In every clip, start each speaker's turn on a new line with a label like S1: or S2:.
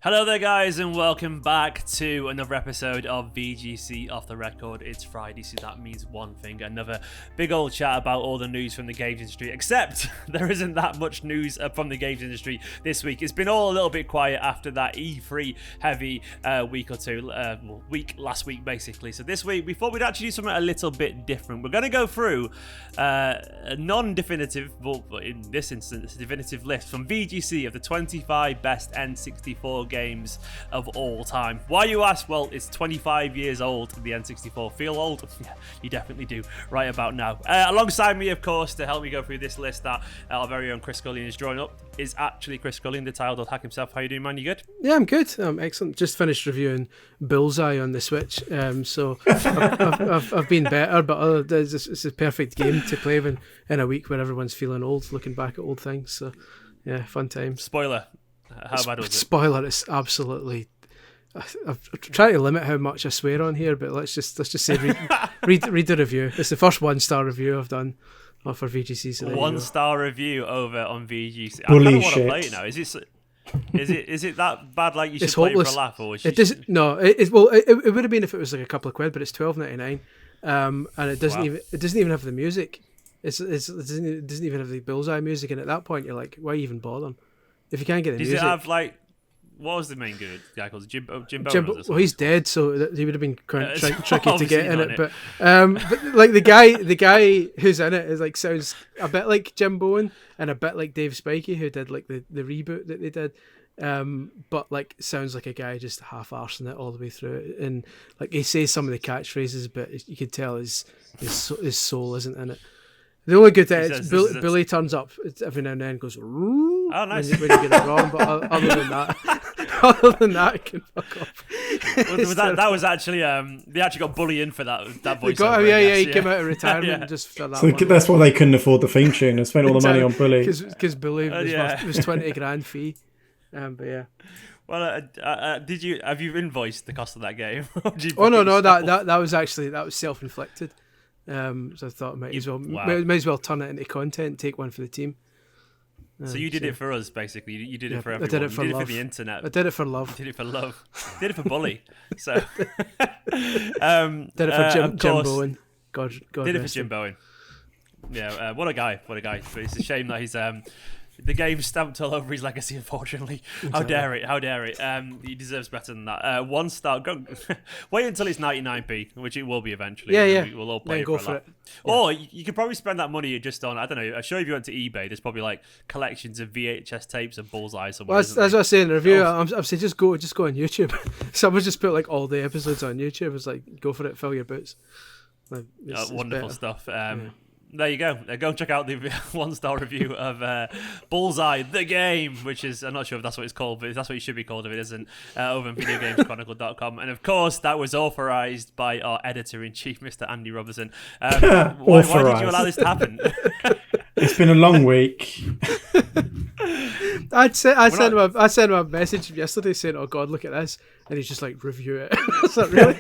S1: Hello there guys and welcome back to another episode of VGC Off The Record. It's Friday, so that means one thing, another big old chat about all the news from the games industry, except there isn't that much news from the games industry this week. It's been all a little bit quiet after that E3 heavy week last week basically. So this week we thought we'd actually do something a little bit different. We're going to go through a non-definitive, but in this instance, a definitive list from VGC of the 25 best N64 games of all time. Why, you ask? Well, it's 25 years old, the N64. Feel old? Yeah, you definitely do right about now. Alongside me, of course, to help me go through this list that our very own Chris Scullion is drawing up, is actually Chris Scullion, the titled hack himself. How you doing, man? You good?
S2: Yeah, I'm good. Excellent. Just finished reviewing Bullseye on the Switch, so I've been better, but it's a perfect game to play in a week where everyone's feeling old, looking back at old things. So, yeah, fun times.
S1: Spoiler. How bad was it?
S2: Spoiler, it's absolutely... I've tried to limit how much I swear on here, but let's just say read the review. It's the first 1-star review I've done for VGC. So
S1: 1-star review over on VGC.
S3: Bully
S1: I kind of want to
S3: shit.
S1: play it now. Is it that bad? Like you should
S2: It's
S1: play
S2: hopeless.
S1: it for a laugh, or
S2: It doesn't. No, it would have been if it was like a couple of quid, but it's $12.99, and it doesn't even have the music. It doesn't even have the Bullseye music, and at that point you're like, why even bother? If you can't get the
S1: Does
S2: music.
S1: it have like? What was the main good guy called? Jim Bowen?
S2: Well, he's dead, so he would have been quite tricky to get in it.
S1: But
S2: But like the guy who's in it is like sounds a bit like Jim Bowen and a bit like Dave Spikey, who did like the reboot that they did. But like sounds like a guy just half-arsing it all the way through it, and like he says some of the catchphrases, but you could tell his soul isn't in it. The only good thing is Billy turns up every now and then and goes, "Ooh,"
S1: nice.
S2: when you get it wrong, but other than that, it can fuck off.
S1: That was actually they actually got Bully in for that voice.
S2: He came out of retirement just for that.
S3: So that's why they couldn't afford the theme tune and spent all the money on Bully.
S2: Because Bully was $20,000 fee. But yeah.
S1: Well, have you invoiced the cost of that game?
S2: No, that was self-inflicted. So I thought might as well turn it into content, take one for the team.
S1: So you did it for us, basically. You did it for everyone.
S2: I did it for
S1: you did
S2: love.
S1: It for the internet.
S2: I did it for love.
S1: You did it for love. You did it for Bully. So
S2: did it for Jim Bowen. God
S1: did it for Jim Bowen. Yeah, what a guy. But it's a shame that he's the game's stamped all over his legacy, unfortunately. Exactly. How dare it? He deserves better than that. 1-star. Wait until it's 99p, which it will be eventually.
S2: Yeah.
S1: We'll all play
S2: go
S1: it for
S2: it.
S1: Yeah. Or you could probably spend that money just on, I don't know, I'm sure if you went to eBay, there's probably like collections of VHS tapes of Bullseye somewhere.
S2: Well, that's what I was saying in the review. I'm saying just go on YouTube. Someone just put like all the episodes on YouTube. It's like, go for it, fill your boots. Like,
S1: wonderful stuff. There you go. Go and check out the 1-star review of Bullseye, the game, which is, I'm not sure if that's what it's called, but that's what it should be called if it isn't, over on videogameschronicle.com. And of course, that was authorised by our editor-in-chief, Mr. Andy Robertson. Why did you allow this to happen?
S3: It's been a long week.
S2: I sent him a message yesterday saying, "Oh God, look at this," and he's just like, "Review it." Is that really?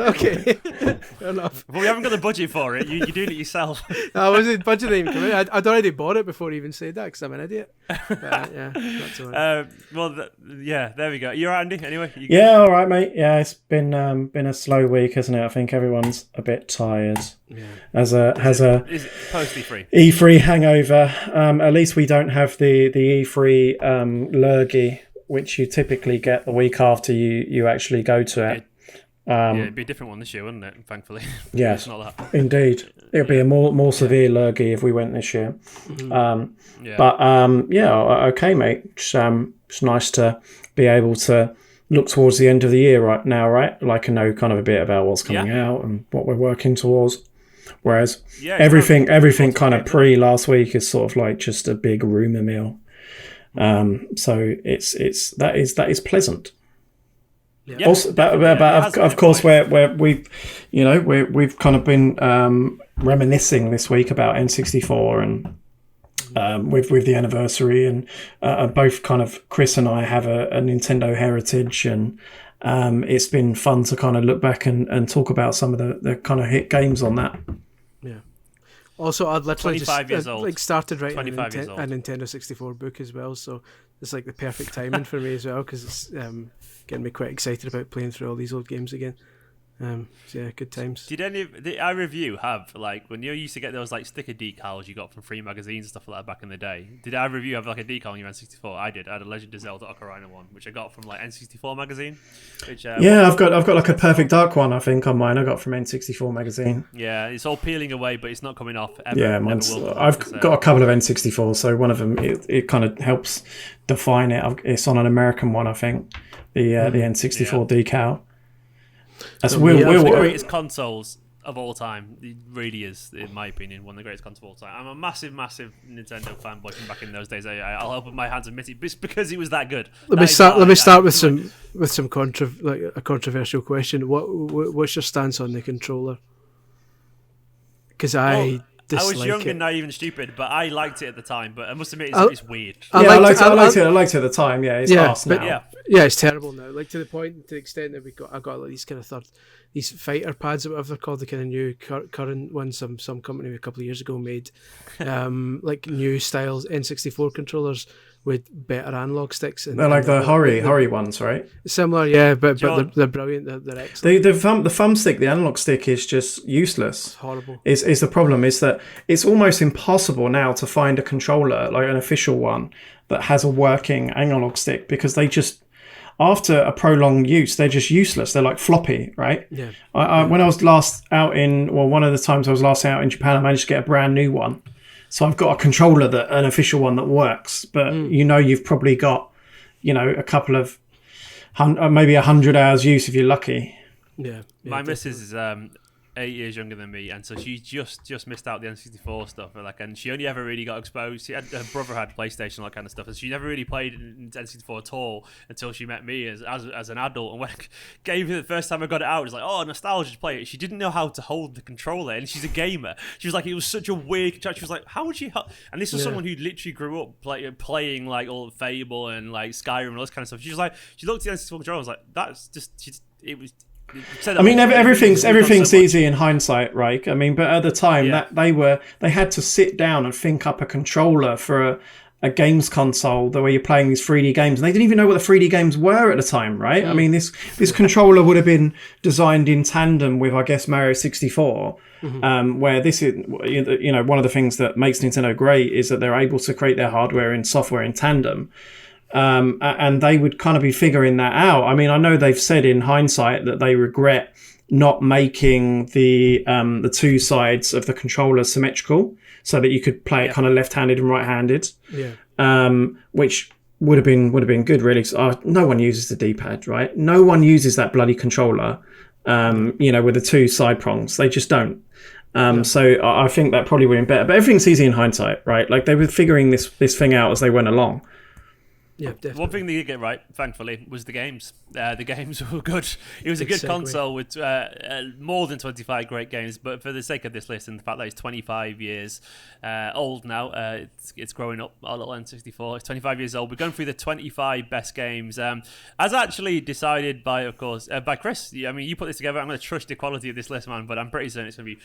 S2: Okay, fair enough.
S1: Well, we haven't got the budget for it. You're doing it yourself.
S2: I wasn't budget didn't even come in. I'd already bought it before he even said that because I'm an idiot. But, yeah, that's all right.
S1: There we go. You're right, Andy. Anyway.
S3: Yeah, all right, mate. Yeah, it's been a slow week, hasn't it? I think everyone's a bit tired. Yeah. Is it
S1: post E3?
S3: E3 hangover. At least we don't have the E3 lurgy, which you typically get the week after you actually go to it.
S1: It'd be a different one this year, wouldn't it? Thankfully.
S3: Yes,
S1: it's not that.
S3: Indeed. It'd be a more severe lurgy if we went this year.
S1: Mm-hmm.
S3: Okay, mate. It's nice to be able to look towards the end of the year right now, right? Like I know kind of a bit about what's coming out and what we're working towards. Whereas everything kind of pre last week is sort of like just a big rumour mill. So that is pleasant. Yeah. Also, of course, where we've kind of been reminiscing this week about N64 and with the anniversary, and both kind of Chris and I have a Nintendo heritage, and it's been fun to kind of look back and talk about some of the kind of hit games on that.
S2: Yeah. Also, I'd literally
S1: 25 years old.
S2: Started writing a
S1: years old.
S2: Nintendo 64 book as well, so it's like the perfect timing for me as well, because it's getting me quite excited about playing through all these old games again. So yeah, good times.
S1: Did either of you have, like, when you used to get those like sticker decals you got from free magazines and stuff like that back in the day? Did either of you have like a decal on your N64? I did. I had a Legend of Zelda Ocarina one, which I got from like N64 magazine. Which
S3: I've got like a Perfect Dark one, I think, on mine. I got from N64 magazine.
S1: Yeah, it's all peeling away, but it's not coming off ever.
S3: Yeah, mine's. I've got a couple of N64, so one of them it kind of helps define it. It's on an American one, I think. The N64 decal. That's
S1: one of the greatest consoles of all time. It really is, in my opinion, one of the greatest consoles of all time. I'm a massive Nintendo fanboy from back in those days. I'll open my hands and admit it, but it's because it was that good.
S2: Let me start with some a controversial question. What's your stance on the controller? Because I was young
S1: and naive and stupid, but I liked it at the time. But I must admit, it's weird.
S3: I liked it at the time. Yeah, it's arse now.
S2: Yeah, it's terrible now. Like to the extent that I got like these kind of these fighter pads or whatever they're called, the kind of new current ones. Some company a couple of years ago made, like new styles N64 controllers with better analog sticks.
S3: They're like the Hori ones, right?
S2: Similar, yeah, but they're brilliant. They're excellent.
S3: The thumbstick, the analog stick, is just useless.
S2: It's horrible.
S3: Is the problem is that it's almost impossible now to find a controller, like an official one, that has a working analog stick, because they just, after a prolonged use, they're just useless. They're like floppy, right?
S2: Yeah.
S3: When I was last out one of the times I was last out in Japan, I managed to get a brand new one. So I've got a controller, an official one that works, but you've probably got, a couple of, maybe 100 hours use if you're lucky.
S1: Yeah. My missus is 8 years younger than me, and so she just missed out the N64 stuff. And she only ever really got exposed. Her brother had PlayStation, that kind of stuff, and she never really played N64 at all until she met me as an adult. And when I gave her the first time I got it out, it was like, oh, nostalgia to play it. She didn't know how to hold the controller, and she's a gamer. She was like, it was such a weird controller. She was like, how would she help? And this was someone who literally grew up playing like all Fable and like Skyrim and all this kind of stuff. She was like, she looked at the N64 controller and was like, that's just, it was.
S3: I mean, everything's easy in hindsight, right? I mean, but at the time that they had to sit down and think up a controller for a games console the way you're playing these 3D games, and they didn't even know what the 3D games were at the time, right? I mean, this controller would have been designed in tandem with, I guess, Mario 64, where this is, one of the things that makes Nintendo great is that they're able to create their hardware and software in tandem. And they would kind of be figuring that out. I mean, I know they've said in hindsight that they regret not making the two sides of the controller symmetrical, so that you could play it kind of left-handed and right-handed. Yeah. Which would have been good, really. No one uses the D-pad, right? No one uses that bloody controller. With the two side prongs, they just don't. So I think that probably would have been better. But everything's easy in hindsight, right? Like they were figuring this thing out as they went along.
S2: Yeah, definitely.
S1: One thing they did get right, thankfully, was the games. The games were good. It was a good console with more than 25 great games, but for the sake of this list and the fact that it's 25 years old now, it's growing up, our little N64. It's 25 years old. We're going through the 25 best games, as actually decided by, of course, by Chris. I mean, you put this together. I'm going to trust the quality of this list, man, but I'm pretty certain it's going to be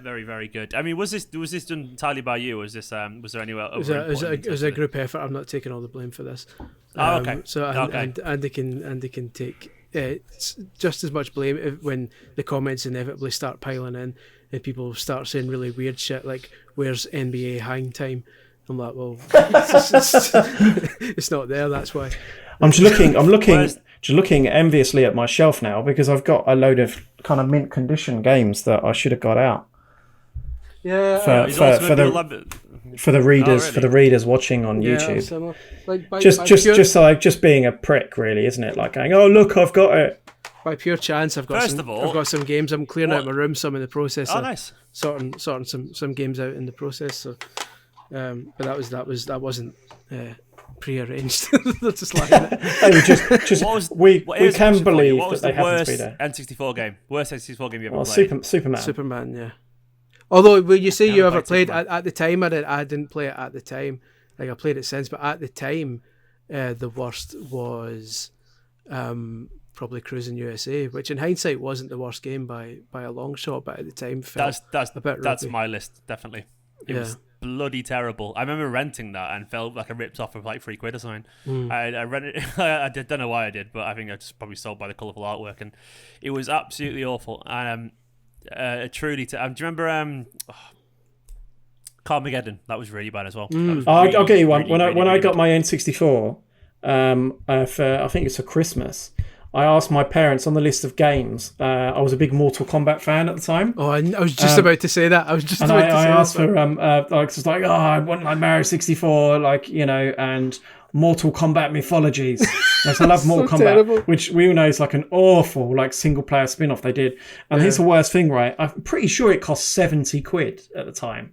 S1: very, very good. I mean, was this done entirely by you, or was there anywhere?
S2: It was a group effort. I'm not taking all the blame for this.
S1: Okay.
S2: So Andy can take just as much blame when the comments inevitably start piling in and people start saying really weird shit like, "Where's NBA hang time?" I'm like, well, it's not there. That's why.
S3: I'm looking enviously at my shelf now because I've got a load of kind of mint condition games that I should have got out.
S2: Yeah,
S3: for the readers watching on YouTube. Just being a prick, really, isn't it? Like going, oh look, I've got it.
S2: By pure chance, I've got some games. I'm clearing out my room, some in the process.
S1: Oh, nice.
S2: Sorting some games out in the process. So, but that wasn't pre-arranged. They're just like it.
S3: We can believe that they haven't been there.
S1: N64 game. Worst N64 game you ever played?
S2: Superman, yeah. Although, when you say you ever played at the time, I didn't play it at the time. Like I played it since, but at the time, the worst was probably Cruising USA, which in hindsight wasn't the worst game by a long shot, but at the time felt a bit
S1: that's
S2: rugby.
S1: my list, definitely. It bloody terrible. I remember renting that and felt like I ripped off for like £3 or something. I rented. Don't know why I did, but I think I just probably sold by the colourful artwork, and it was absolutely awful. And truly, do you remember Carmageddon? That was really bad as well.
S3: I'll get you one.
S1: Really,
S3: when I
S1: really
S3: got
S1: bad.
S3: my N64, I think it's for Christmas, I asked my parents on the list of games. I was a big Mortal Kombat fan at the time.
S2: Oh, I was just about to say that. I was just
S3: And
S2: about to
S3: I
S2: say
S3: asked
S2: that.
S3: for it's like, oh, I want like Mario 64, like, you know, and Mortal Kombat Mythologies. Like, I love Mortal Kombat,
S2: terrible.
S3: which we all know is like an awful like single player spin off they did. And here's the worst thing, right? I'm pretty sure it cost £70 at the time.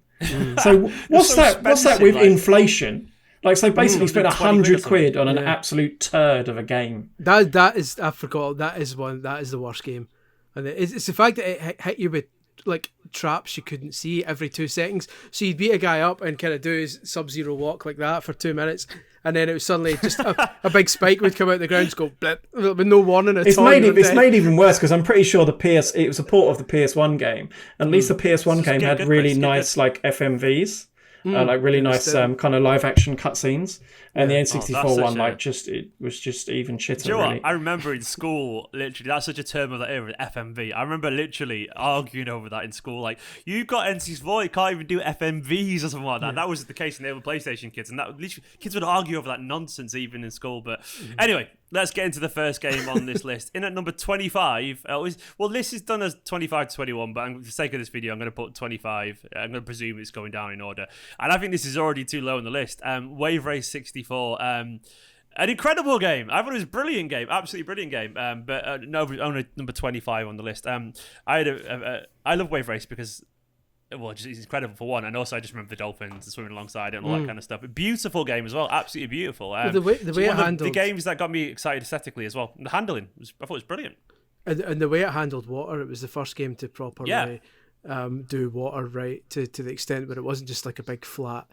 S3: So what's that with
S1: like-
S3: inflation? Like, so basically spent
S1: 120
S3: £100 on an
S2: Yeah.
S3: absolute turd of a game.
S2: That is, I forgot. That is the worst game, and it's the fact that it hit you with like traps you couldn't see every 2 seconds. So you'd beat a guy up and kind of do his Sub-Zero walk like that for 2 minutes, and then it was suddenly just a big spike would come out the ground, just go blip, with no warning at
S3: It's
S2: all.
S3: made even worse because I'm pretty sure it was a port of the PS1 game. At least the PS1 game
S1: get
S3: had
S1: good,
S3: really
S1: Chris, get
S3: nice like FMVs, like really nice kind of live action cutscenes. And the N64
S1: that's
S3: one,
S1: such
S3: like, it was just even shitter.
S1: Do you know
S3: Really.
S1: what? I remember in school, literally, that's such a term of that era, FMV. I remember literally arguing over that in school. Like, you got N64, you can't even do FMVs or something like that. That was the case in the PlayStation kids. And that literally, kids would argue over that nonsense even in school. But anyway, let's get into the first game on this list. In at number 25, this is done as 25 to 21, but for the sake of this video, I'm going to put 25. I'm going to presume it's going down in order. And I think this is already too low on the list. Wave Race 64. An incredible game. I thought it was a brilliant game, absolutely brilliant game. But only number 25 on the list. I love Wave Race because, well, it's incredible for one, and also I just remember the dolphins swimming alongside it and all that kind of stuff. A beautiful game as well, absolutely beautiful.
S2: The way it
S1: one of
S2: handled
S1: the games that got me excited aesthetically as well. The handling, I thought it was brilliant.
S2: and the way it handled water, it was the first game to properly do water right to the extent where it wasn't just like a big flat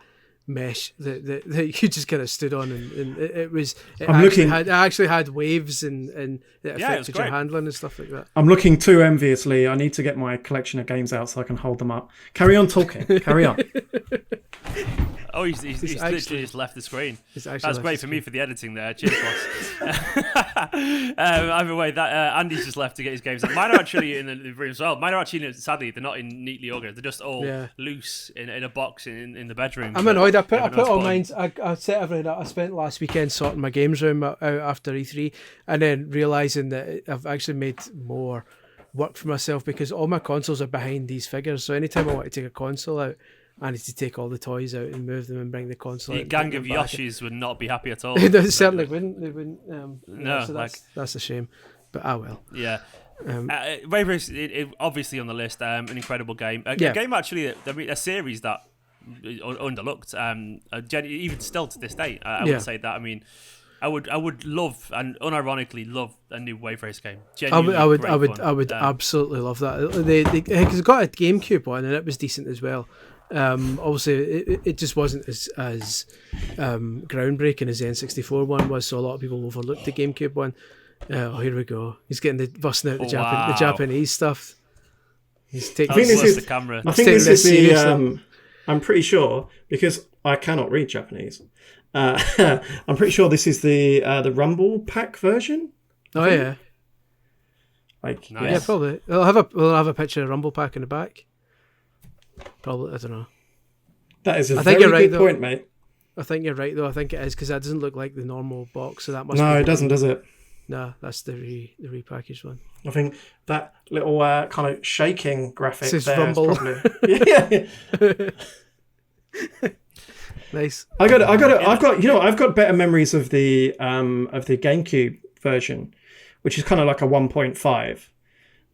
S2: mesh that you just kind of stood on, and it actually had waves and it affected your handling and stuff like that.
S3: I'm looking too enviously. I need to get my collection of games out so I can hold them up. Carry on talking. Carry on.
S1: Oh, he's literally just left the screen. That's great for me for the editing there. Cheers, boss. Either way, that Andy's just left to get his games out. Mine are actually in the room as well. Mine are actually, sadly, they're not in neatly organized. They're just all loose in a box in the bedroom.
S2: I'm annoyed. I put all mine. I set everything up. I spent last weekend sorting my games room out after E3, and then realising that I've actually made more work for myself because all my consoles are behind these figures. So anytime I want to take a console out, I need to take all the toys out and move them and bring the console out.
S1: A gang of Yoshis would not be happy at all.
S2: They certainly wouldn't. They wouldn't.
S1: No,
S2: so that's a shame. But well.
S1: Yeah. Wave Race, obviously on the list, an incredible game. A game actually, a series that underlooked. Even still to this day, I would say that. I mean, I would love and unironically love a new Wave Race game.
S2: I would absolutely love that. Because it got a GameCube one and it was decent as well. Obviously, it just wasn't as groundbreaking as the N64 one was, so a lot of people overlooked the GameCube one. Oh, here we go. He's busting out the Japanese stuff. He's taking.
S3: I think this is
S1: the camera.
S3: I think this is the. I'm pretty sure because I cannot read Japanese. I'm pretty sure this is the Rumble Pack version.
S2: Oh yeah.
S3: Like
S1: nice.
S2: Yeah, probably. We'll have a picture of Rumble Pack in the back. Probably, I don't know.
S3: That is a very good point, mate.
S2: I think you're right, though. I think it is because that doesn't look like the normal box, so that must.
S3: No, it doesn't, does it?
S2: No, that's the repackaged one.
S3: I think that little kind of shaking graphic
S2: says
S3: there
S2: Rumble.
S3: is probably yeah.
S2: Nice.
S3: I've got better memories of the GameCube version, which is kind of like a 1.5.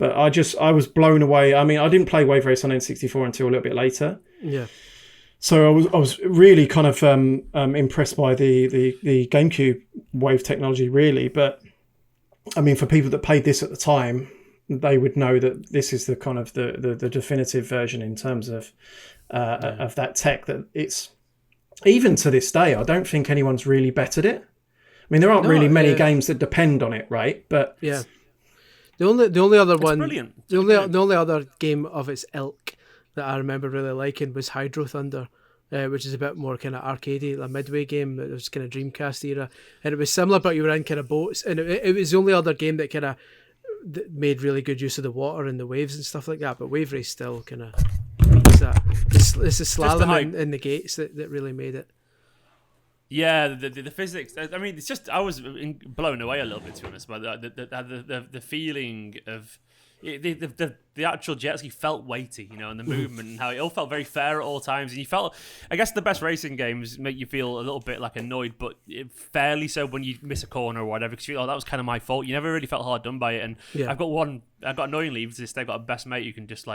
S3: But I was blown away. I mean, I didn't play Wave Race on N64 until a little bit later.
S2: Yeah.
S3: So I was really kind of impressed by the GameCube Wave technology, really. But I mean, for people that played this at the time, they would know that this is the kind of the definitive version in terms of that tech. That it's even to this day, I don't think anyone's really bettered it. I mean, there aren't really many games that depend on it, right? But
S2: yeah. The only other one,
S1: brilliant.
S2: The only other game of its ilk that I remember really liking was Hydro Thunder which is a bit more kind of arcadey, a Midway game. It was kind of Dreamcast era, and it was similar, but you were in kind of boats, and it was the only other game that kind of made really good use of the water and the waves and stuff like that. But Wave Race still kind of beats that. It's the slalom in the gates that really made it.
S1: Yeah, the physics. I mean, it's just I was blown away a little bit, to be honest, by the feeling of the actual jet ski felt weighty, and the movement and how it all felt very fair at all times. And you felt, I guess, the best racing games make you feel a little bit like annoyed, but fairly so when you miss a corner or whatever, because you feel, that was kind of my fault. You never really felt hard done by it. And I've got annoyingly to this day, I've got a best mate who can just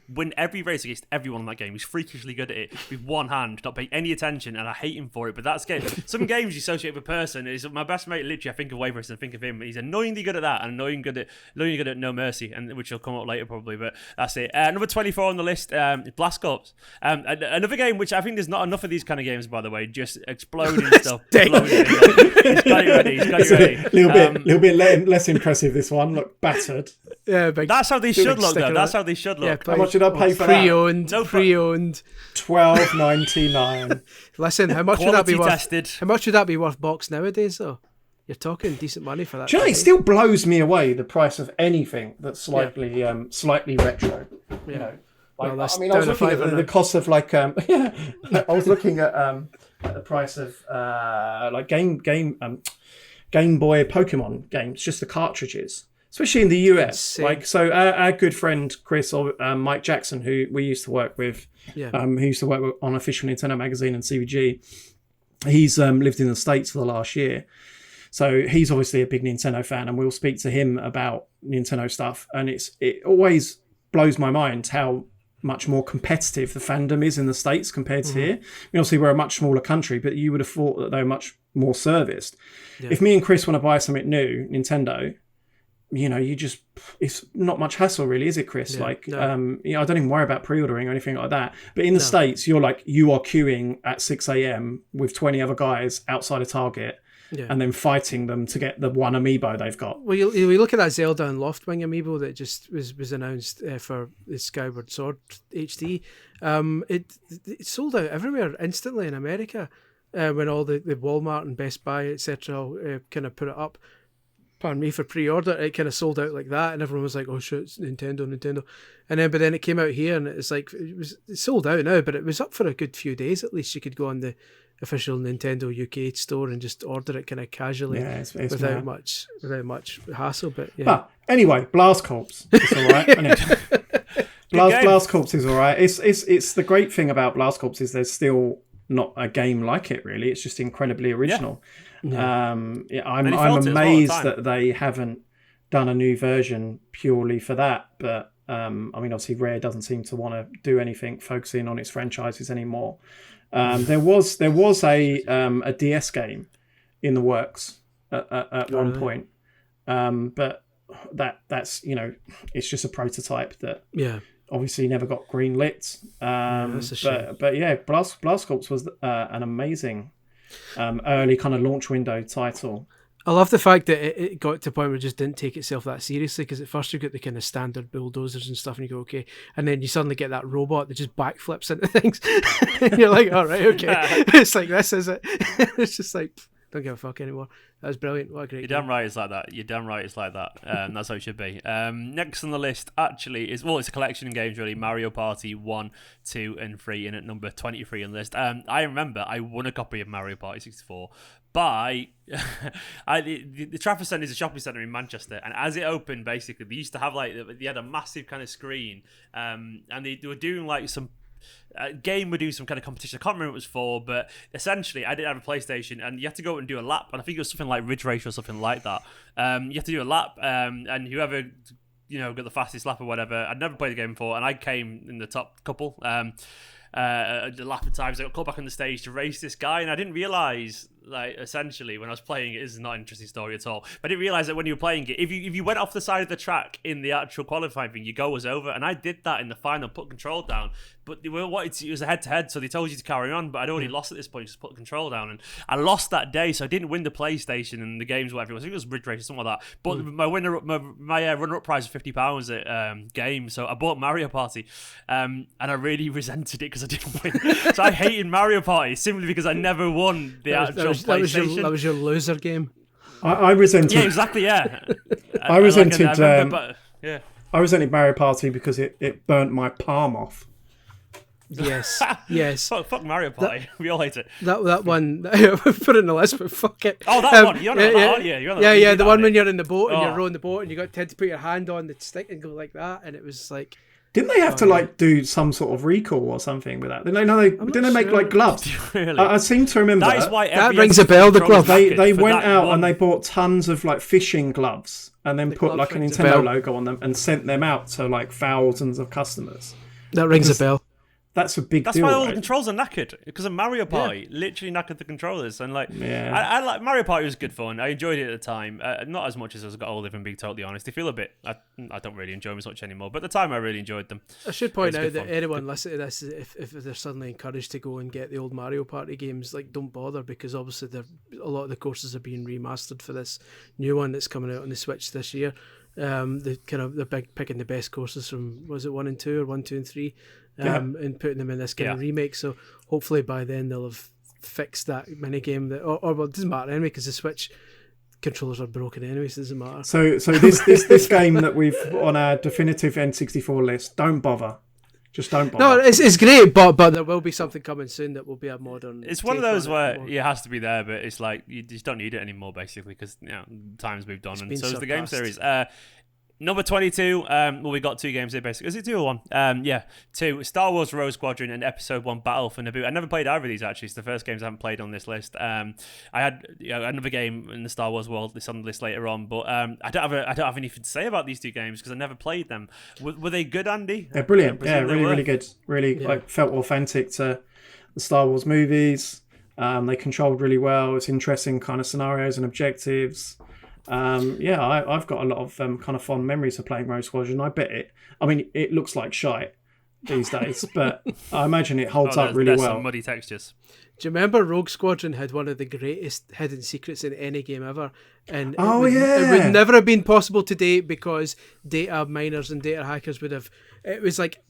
S1: win every race against everyone in that game. He's freakishly good at it with one hand, not paying any attention, and I hate him for it. But that's game. Some games you associate with a person. Is my best mate. Literally, I think of Wave Race and I think of him. He's annoyingly good at that, and annoyingly good at No Mercy, and which will come up later probably. But that's it. Number 24 on the list, Blast Corps. Another game which I think there's not enough of these kind of games, by the way. Just exploding stuff. He's got it ready.
S3: A little bit less impressive. This one, look battered.
S2: Yeah,
S1: that's how they should look, though. That's how they should look.
S2: Yeah,
S3: how much did I pay for
S2: pre-owned,
S3: that?
S2: Pre-owned.
S3: $12.99.
S2: Listen, how much would that be worth?
S1: Tested.
S2: How much would that be worth box nowadays, though? You're talking decent money for that.
S3: Do you know, it still blows me away, the price of anything that's slightly retro. You know, like,
S2: well,
S3: I was looking at the cost of I was looking at the price of Game Boy Pokemon games, just the cartridges. Especially in the US, our good friend Chris or Mike Jackson, who we used to work with, who used to work on Official Nintendo Magazine and CVG, he's lived in the States for the last year, so he's obviously a big Nintendo fan, and we'll speak to him about Nintendo stuff, and it always blows my mind how much more competitive the fandom is in the States compared to here. I mean, obviously we're a much smaller country, but you would have thought that they were much more serviced. If me and Chris want to buy something new, Nintendo, it's not much hassle really, is it, Chris? I don't even worry about pre-ordering or anything like that. But in the States, you are queuing at 6 a.m. with 20 other guys outside of Target and then fighting them to get the one amiibo they've got.
S2: Well, you look at that Zelda and Loftwing amiibo that just was announced for the Skyward Sword HD. It sold out everywhere instantly in America when all the Walmart and Best Buy, etc., kind of put it up. Pardon me, for pre-order, it kind of sold out like that, and everyone was like, "Oh shit, it's Nintendo!" And then it came out here, and it's sold out now, but it was up for a good few days at least. You could go on the official Nintendo UK store and just order it kind of casually, without much hassle. But
S3: anyway, Blast Corps, it's all right. Blast Corps is all right. It's the great thing about Blast Corps is there's still not a game like it really. It's just incredibly original. I'm amazed that they haven't done a new version purely for that. But I mean, obviously, Rare doesn't seem to want to do anything focusing on its franchises anymore. There was a DS game in the works at one point, but that's it's just a prototype that obviously never got green lit.
S2: That's a shame.
S3: But Blast Corps was an amazing early kind of launch window title.
S2: I love the fact that it got to the point where it just didn't take itself that seriously, because at first you get the kind of standard bulldozers and stuff and you go, okay, and then you suddenly get that robot that just backflips into things and you're like, all right, okay. It's like, this is it. It's just like, don't give a fuck anymore. That was brilliant. What a great game.
S1: You're damn right it's like that. That's how it should be. Next on the list actually is, it's a collection of games really. Mario Party 1, 2 and 3, and at number 23 on the list. I remember I won a copy of Mario Party 64 by the Trafford Centre is a shopping centre in Manchester, and as it opened, basically they used to have they had a massive kind of screen, and they were doing some game would do some kind of competition. I can't remember what it was for, but essentially I didn't have a PlayStation, and you had to go and do a lap, and I think it was something like Ridge Race or something like that. You have to do a lap, and whoever got the fastest lap or whatever. I'd never played the game before, and I came in the top couple. The lap of times I got called back on the stage to race this guy, and I didn't realise like essentially when I was playing it, this is not an interesting story at all. But I didn't realize that when you were playing it, if you went off the side of the track in the actual qualifying thing, your goal was over. And I did that in the final, put control down. But they were it was a head-to-head, so they told you to carry on. But I'd already lost at this point, just put control down, and I lost that day, so I didn't win the PlayStation and the games, whatever it was. I think it was Ridge Race or something like that. But my runner-up prize was £50 at games, so I bought Mario Party, and I really resented it because I didn't win. So I hated Mario Party simply because I never won the actual PlayStation.
S2: That was your loser game.
S3: I resented.
S1: Yeah, exactly. Yeah,
S3: I resented.
S1: Yeah.
S3: I resented Mario Party because it burnt my palm off.
S2: Yes, yes.
S1: Fuck Mario Party. We all hate it.
S2: That one. Put it in the list, but fuck it.
S1: Oh, that one. You're not that, aren't you?
S2: Yeah. The one when you're in the boat and you're rowing the boat and you tend to put your hand on the stick and go like that, and it was like.
S3: Didn't they have to do some sort of recall or something with that? Didn't they make like gloves?
S1: Really?
S3: I seem to remember
S1: that. Is why
S2: that rings a bell. The glove.
S3: They went out and they bought tons of like fishing gloves and then put like a Nintendo logo on them and sent them out to like thousands of customers.
S2: That rings a bell.
S3: That's a big deal.
S1: That's why all the
S3: right?
S1: controls are knackered, because of Mario Party. Literally knackered the controllers, and like,
S3: Yeah.
S1: I like Mario Party was good fun. I enjoyed it at the time, not as much as I got older. If I'm being totally honest, they feel a bit. I don't really enjoy them as much anymore, but at the time I really enjoyed them.
S2: I should point out that anyone listening to this, if they're suddenly encouraged to go and get the old Mario Party games, like don't bother, because obviously a lot of the courses are being remastered for this new one that's coming out on the Switch this year. They're picking the best courses from, was it 1 and 2 or 1, 2 and 3, and putting them in this kind of remake. So hopefully by then they'll have fixed that mini game well, it doesn't matter anyway because the Switch controllers are broken anyway, so it doesn't matter.
S3: So this game that we've on our definitive N64 list, don't bother. Just don't bother.
S2: No, it's great, but there will be something coming soon that will be a modern.
S1: It's one of those where it has to be there, but it's like you just don't need it anymore, basically, because time's moved on, and so is the game series. Number 22. Well, we got 2 games here, basically. Is it 2 or 1? 2. Star Wars Rogue Squadron and Episode 1 Battle for Naboo. I never played either of these, actually. It's the first games I haven't played on this list. I had another game in the Star Wars world that's on the list later on, but I don't have anything to say about these 2 games because I never played them. Were they good, Andy?
S3: They're brilliant. Yeah, really good. Really felt authentic to the Star Wars movies. They controlled really well. It's interesting kind of scenarios and objectives. I've got a lot of kind of fond memories of playing Rogue Squadron. I bet it looks like shite these days, but I imagine it holds up really well.
S1: Some muddy textures.
S2: Do you remember Rogue Squadron had one of the greatest hidden secrets in any game ever? And it would never have been possible to date because data miners and data hackers would have. It was like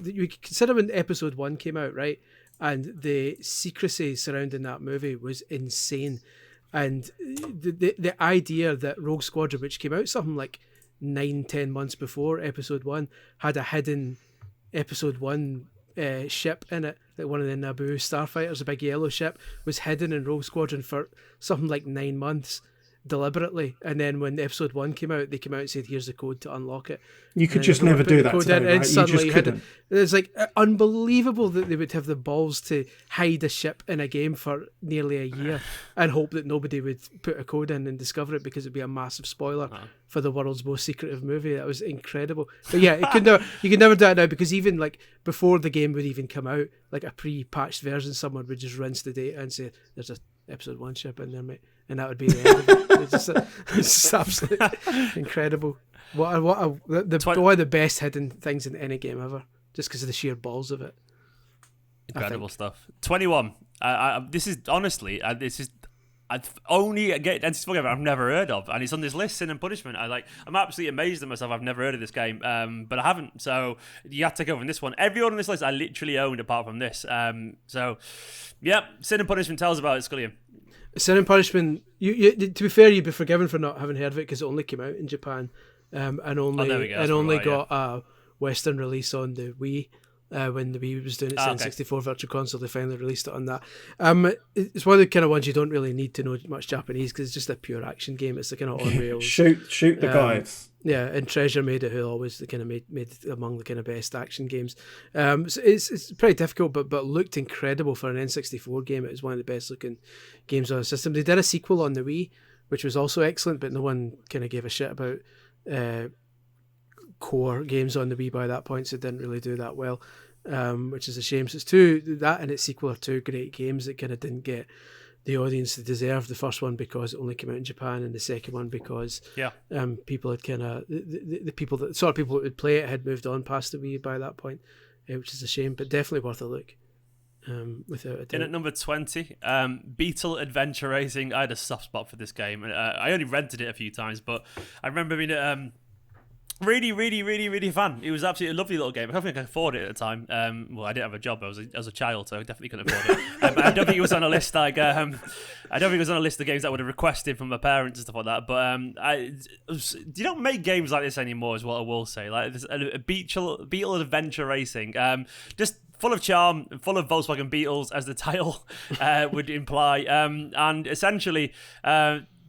S2: you consider when Episode 1 came out, right? And the secrecy surrounding that movie was insane. And the idea that Rogue Squadron, which came out something like 9-10 months before Episode 1, had a hidden Episode 1 ship in it, like one of the Naboo starfighters, a big yellow ship, was hidden in Rogue Squadron for something like 9 months deliberately. And then when Episode 1 came out, they came out and said, here's the code to unlock it.
S3: You could just never do that today, right? You just couldn't.
S2: It's like unbelievable that they would have the balls to hide a ship in a game for nearly a year and hope that nobody would put a code in and discover it because it'd be a massive spoiler for the world's most secretive movie. That was incredible. But yeah, you could never do that now because even like before the game would even come out, like a pre-patched version, someone would just rinse the data and say, there's a Episode 1 ship in there, mate. And that would be the end of it. It's just absolutely incredible. One of the best hidden things in any game ever, just because of the sheer balls of it.
S1: Incredible stuff. 21. This is honestly, I've only I've never heard of, and it's on this list. Sin and Punishment. I'm absolutely amazed at myself. I've never heard of this game, but I haven't. So you have to go from this one. Everyone on this list I literally owned apart from this. Sin and Punishment. Tell us about it, Scullion.
S2: Sin and Punishment. You to be fair, you'd be forgiven for not having heard of it because it only came out in Japan, and only got a Western release on the Wii. When the Wii was doing its N64 Virtual Console, they finally released it on that. It's one of the kind of ones you don't really need to know much Japanese because it's just a pure action game. It's the kind of on rails.
S3: shoot the guys.
S2: Yeah, and Treasure made it, who always the kind of made it among the kind of best action games. So it's pretty difficult, but looked incredible for an N64 game. It was one of the best looking games on the system. They did a sequel on the Wii, which was also excellent, but no one kind of gave a shit about core games on the Wii by that point, so it didn't really do that well, which is a shame. So it's that and its sequel are 2 great games that kind of didn't get the audience that deserved. The first one because it only came out in Japan, and the second one because people had kind of the people that sort of people that would play it had moved on past the Wii by that point, which is a shame, but definitely worth a look. Without a doubt.
S1: In at number 20, Beetle Adventure Racing. I had a soft spot for this game. I only rented it a few times, but I remember being really fan. It was absolutely a lovely little game. I don't think I could afford it at the time. Well, I didn't have a job. I was a child, so I definitely couldn't afford it. But I don't think it was on a list. Like, I don't think it was on a list of games that I would have requested from my parents and stuff like that. But you don't make games like this anymore, is what I will say. Like a Beetle Adventure Racing, just full of charm, full of Volkswagen Beetles, as the title would imply, and essentially.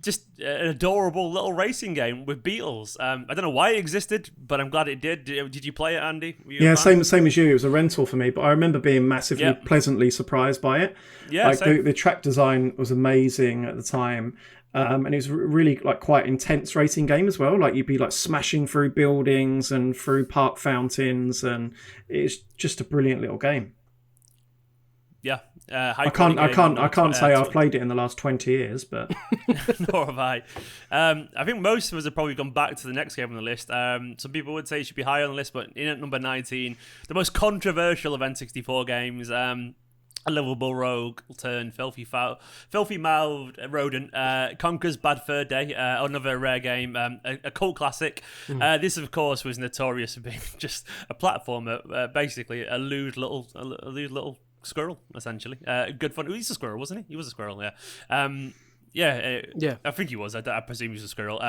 S1: Just an adorable little racing game with Beetles. I don't know why it existed, but I'm glad it did. Did you play it, Andy?
S3: Yeah, same as you. It was a rental for me, but I remember being massively pleasantly surprised by it.
S1: Yeah,
S3: like the track design was amazing at the time, and it was really like quite intense racing game as well. Like you'd be like smashing through buildings and through park fountains, and it's just a brilliant little game.
S1: Yeah.
S3: I can't say I've played it in the last 20 years, but
S1: nor have I. I think most of us have probably gone back to the next game on the list. Some people would say it should be higher on the list, but in at number 19, the most controversial of N64 games, a lovable rogue turned filthy-mouthed rodent conquers Bad Fur Day, another rare game, a cult classic. This, of course, was notorious for being just a platformer, basically a lewd little squirrel, essentially. Good fun. He was a squirrel, wasn't he? He was a squirrel, yeah. I think he was. I presume he was a squirrel.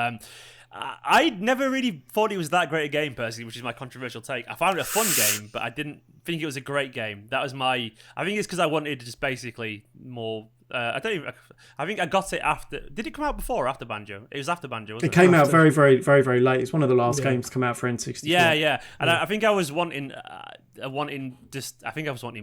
S1: I never really thought it was that great a game, personally, which is my controversial take. I found it a fun game, but I didn't think it was a great game. That was I think it's because I wanted just basically more. I think I got it after. Did it come out before or after Banjo? It was after Banjo, wasn't it?
S3: It came out very, very, very, very late. It's one of the last games to come out for N64.
S1: Yeah. And I think I was wanting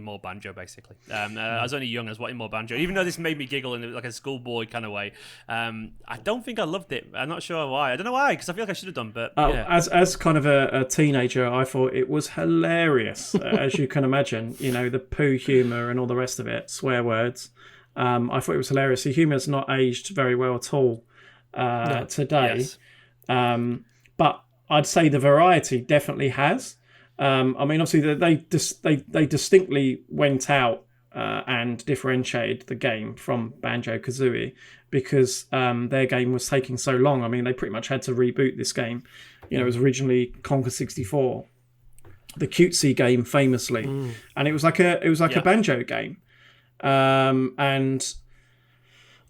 S1: more Banjo, basically. I was only young, I was wanting more Banjo. Even though this made me giggle in like a schoolboy kind of way, I don't think I loved it. I'm not sure why. I don't know why, because I feel like I should have done, but yeah.
S3: As kind of a teenager, I thought it was hilarious, as you can imagine. You know, the poo humour and all the rest of it, swear words. I thought it was hilarious. The humour's not aged very well at all today.
S1: Yes.
S3: But I'd say the variety definitely has. I mean, obviously, they distinctly went out and differentiated the game from Banjo Kazooie because their game was taking so long. I mean, they pretty much had to reboot this game. You know, it was originally Conquer 64, the cutesy game, famously, and it was like a Banjo game. And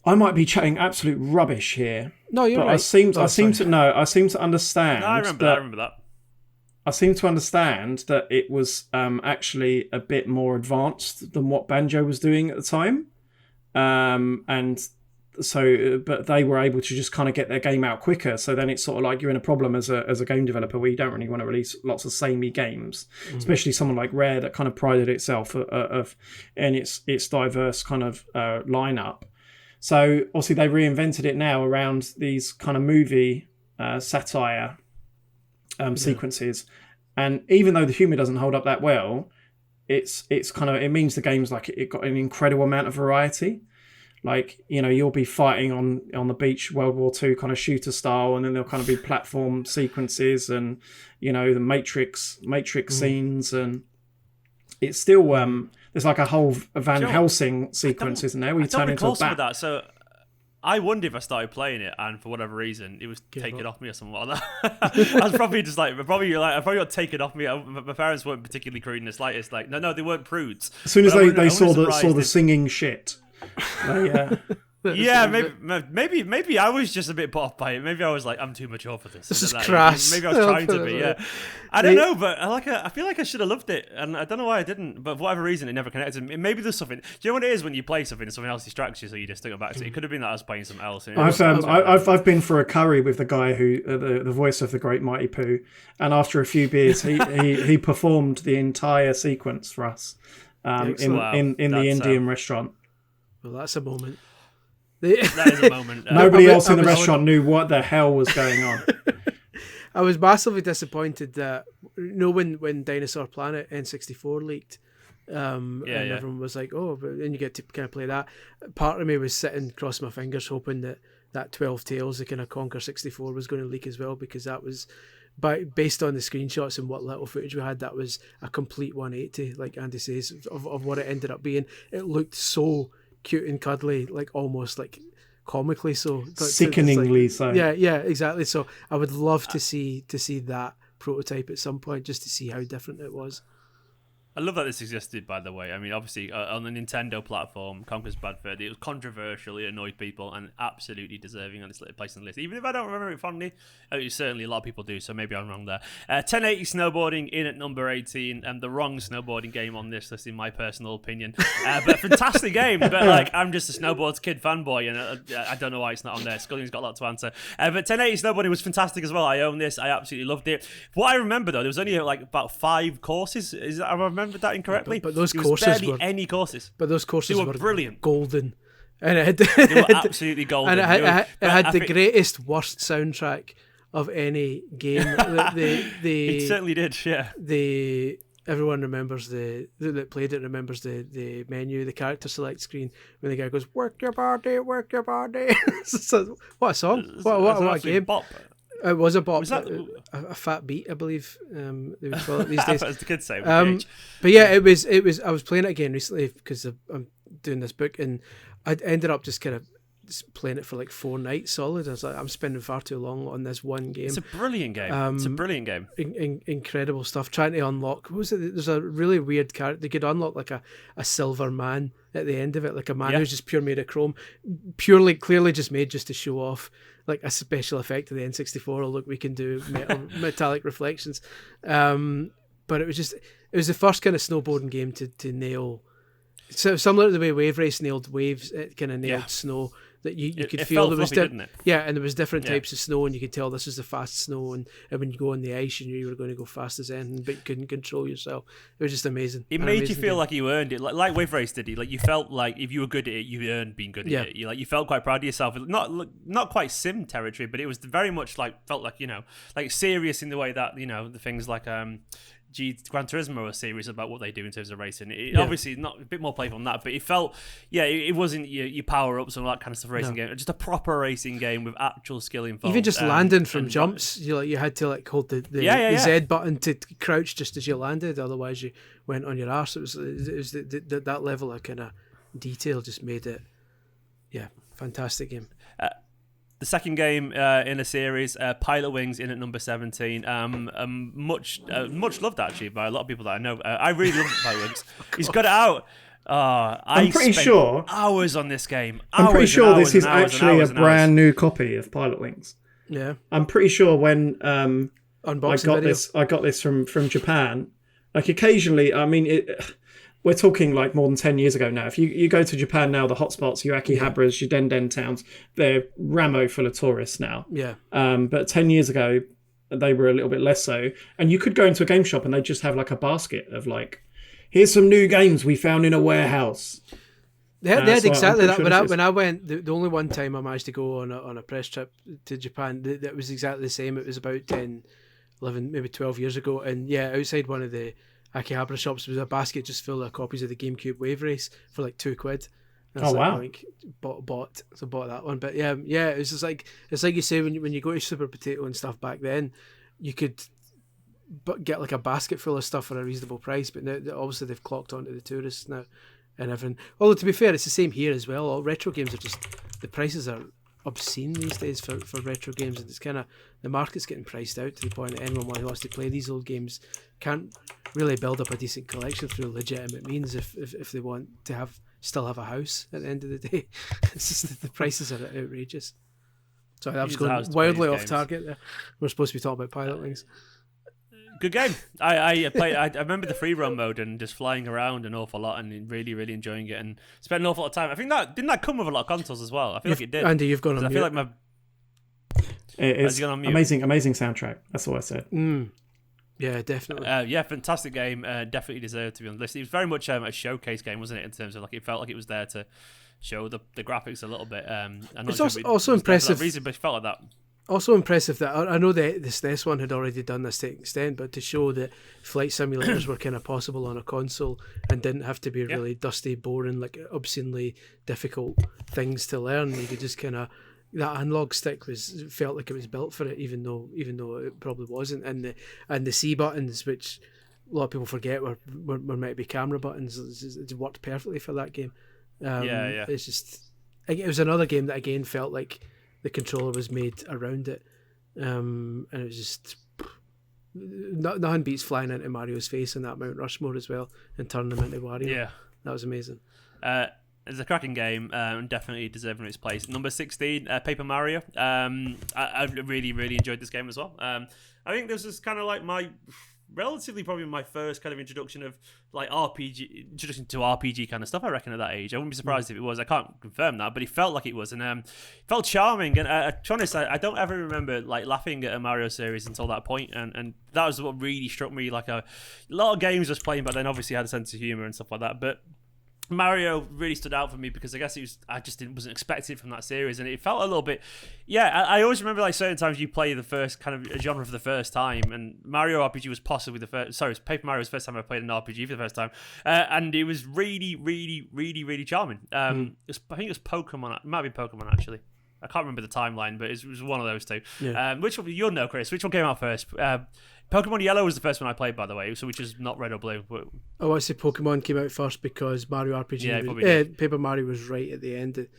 S3: I might be chatting absolute rubbish here.
S2: No, you're right.
S3: I seem to understand.
S1: No, I remember that.
S3: I seem to understand that it was actually a bit more advanced than what Banjo was doing at the time, and so but they were able to just kind of get their game out quicker. So then it's sort of like you're in a problem as a game developer where you don't really want to release lots of samey games, especially someone like Rare that kind of prided itself in its diverse kind of lineup. So obviously they reinvented it now around these kind of movie satire sequences, and even though the humor doesn't hold up that well, it's kind of, it means the game's like it got an incredible amount of variety. Like, you know, you'll be fighting on the beach, World War II kind of shooter style, and then there'll kind of be platform sequences and, you know, the Matrix scenes, and it's still there's like a whole Van Helsing sequence, isn't there? Where you turn into a bat.
S1: That, so I wondered if I started playing it, and for whatever reason, it was taken off me or something like that. I was probably just like, I probably got taken off me. My parents weren't particularly crude in the slightest. Like, no, they weren't prudes.
S3: As soon as they saw the singing shit.
S1: Yeah, maybe I was just a bit put off by it. Maybe I was like, I'm too mature for this.
S2: This is crass.
S1: Maybe I was trying to be. Yeah, I don't know, but I feel like I should have loved it, and I don't know why I didn't. But for whatever reason, it never connected. Maybe there's something. Do you know what it is when you play something and something else distracts you, so you just don't go back to it? It could have been that I was playing something else.
S3: I've been for a curry with the guy who the voice of the Great Mighty Pooh, and after a few beers, he performed the entire sequence for us in the Indian restaurant.
S2: Well, that's a moment.
S1: That is a moment.
S3: Nobody else in the restaurant knew what the hell was going on.
S2: I was massively disappointed that when Dinosaur Planet N64 leaked, and everyone was like, oh, and you get to kind of play that. Part of me was sitting crossing my fingers hoping that 12 Tales, the kind of Conquer 64 was going to leak as well, because that was, based on the screenshots and what little footage we had, that was a complete 180, like Andy says, of what it ended up being. It looked so cute and cuddly, like almost like comically so.
S3: Sickeningly so.
S2: Yeah, exactly. So I would love to see that prototype at some point, just to see how different it was.
S1: I love that this existed, by the way. I mean, obviously, on the Nintendo platform, Conker's Bad Fur, it was controversial, it annoyed people, and absolutely deserving on its place on the list. Even if I don't remember it fondly, certainly a lot of people do, so maybe I'm wrong there. 1080 Snowboarding in at number 18, and the wrong snowboarding game on this list, in my personal opinion. But fantastic game, but like, I'm just a snowboards kid fanboy, and I don't know why it's not on there. Scullion's got a lot to answer. But 1080 Snowboarding was fantastic as well. I own this, I absolutely loved it. What I remember, though, there was only like about 5 courses. I remember that incorrectly?
S2: But those
S1: there
S2: courses
S1: was barely
S2: were
S1: any courses.
S2: But those courses
S1: were brilliant,
S2: golden, and it had,
S1: they were absolutely golden.
S2: And it had the greatest worst soundtrack of any game.
S1: It certainly did. Yeah.
S2: Everyone remembers that played it remembers the menu, the character select screen when the guy goes, "Work your body, work your body." So, what a song! What a game!
S1: Bop.
S2: It was a bop.
S1: Was that
S2: a fat beat, I believe. They would call it these days.
S1: As the kids say.
S2: But yeah, it was. I was playing it again recently because I'm doing this book, and I ended up just kind of playing it for like 4 nights solid. I was like, I'm spending far too long on this one game.
S1: It's a brilliant game.
S2: Incredible stuff. Trying to unlock. What was it? There's a really weird character. They could unlock like a silver man at the end of it, like a man who's just pure made of chrome, clearly just made just to show off. Like a special effect of the N64. Oh, look, we can do metallic reflections. But it was the first kind of snowboarding game to nail. So similar to the way Wave Race nailed waves, it kind of nailed snow. That you could feel there was
S1: didn't it?
S2: Yeah, and there was different types of snow, and you could tell this was the fast snow, and when you go on the ice, you knew you were going to go fast as anything, but you couldn't control yourself. It was just amazing.
S1: It made you feel like you earned it, like Wave Race did. Like you felt like if you were good at it, you earned being good at it. You felt quite proud of yourself. Not quite sim territory, but it was very much felt like like serious in the way that the things like Gran Turismo are serious about what they do in terms of racing. Obviously not a bit more playful than that, but it felt it wasn't your power ups and all that kind of stuff racing game. Just a proper racing game with actual skill involved.
S2: Even just landing from jumps, you had to hold the Z button to crouch just as you landed, otherwise you went on your arse. It was that level of kind of detail just made it fantastic game.
S1: The second game in a series, Pilot Wings, in at number 17. Much loved actually by a lot of people that I know. I really love Pilot Wings. He's got it out.
S3: I'm pretty sure
S1: hours on this game.
S3: I'm pretty sure this is actually a brand new copy of Pilot Wings.
S2: Yeah,
S3: I'm pretty sure when I got this from Japan. Like occasionally, I mean we're talking like more than 10 years ago now. If you go to Japan now, the hotspots, your Akihabaras, your Den towns, they're rammo full of tourists now.
S2: Yeah.
S3: But 10 years ago, they were a little bit less so. And you could go into a game shop and they just have like a basket of like, here's some new games we found in a warehouse.
S2: They had exactly that. When I went, the only one time I managed to go on a press trip to Japan, that was exactly the same. It was about 10, 11, maybe 12 years ago. And outside one of the Akihabara shops was a basket just full of copies of the GameCube Wave Race for like £2.
S3: Wow!
S2: Bought that one, but it was just like it's like you say when you go to Super Potato and stuff back then, you could get like a basket full of stuff for a reasonable price, but now obviously they've clocked onto the tourists now and everything. Although to be fair, it's the same here as well. All retro games are just the prices are obscene these days for retro games, and it's kind of the market's getting priced out to the point that anyone who wants to play these old games can't really build up a decent collection through legitimate means if they want to still have a house at the end of the day. It's just that the prices are outrageous. Sorry, that was going wildly off target there. We're supposed to be talking about Pilot Wings.
S1: Good game. I remember the free roam mode and just flying around an awful lot and really, really enjoying it and spent an awful lot of time. I think that come with a lot of consoles as well. I feel like it did.
S2: Andy, you've gone on mute.
S1: I feel like
S3: it is amazing soundtrack. That's what I said.
S2: Yeah, definitely.
S1: Fantastic game. Definitely deserved to be on the list. It was very much a showcase game, wasn't it? In terms of like, it felt like it was there to show the graphics a little bit.
S2: It's also impressive.
S1: Reason, but it felt like that.
S2: Also impressive that I know that the SNES one had already done this to an extent, but to show that flight simulators were kind of possible on a console and didn't have to be really dusty, boring, like obscenely difficult things to learn. You could just kind of, that analog stick felt like it was built for it, even though it probably wasn't. And the C buttons, which a lot of people forget were meant to be camera buttons, it worked perfectly for that game. It's just, it was another game that again felt like the controller was made around it, and it was just nothing beats flying into Mario's face in that Mount Rushmore as well and turning him into Wario. Yeah, that was amazing.
S1: It's a cracking game, and definitely deserving its place. Number 16, Paper Mario. I really, really enjoyed this game as well. I think this is kind of like probably my first kind of introduction to RPG kind of stuff, I reckon, at that age. I wouldn't be surprised if it was. I can't confirm that, but it felt like it was, and it felt charming. And to be honest, I don't ever remember like laughing at a Mario series until that point, and that was what really struck me. Like a lot of games I was playing, but then obviously had a sense of humor and stuff like that. But Mario really stood out for me because I guess wasn't expecting it from that series, and it felt a little bit. Yeah, I always remember like certain times you play the first kind of genre for the first time, and Mario RPG was possibly the first. Sorry, Paper Mario was the first time I played an RPG for the first time, and it was really, really, really, really charming. I think it was Pokemon. It might be Pokemon actually. I can't remember the timeline, but it was one of those two. Yeah. Which one? You'll know, Chris. Which one came out first? Pokemon Yellow was the first one I played, by the way, so which is not Red or Blue.
S2: I want to say Pokemon came out first because Mario RPG, Paper Mario was right at the end.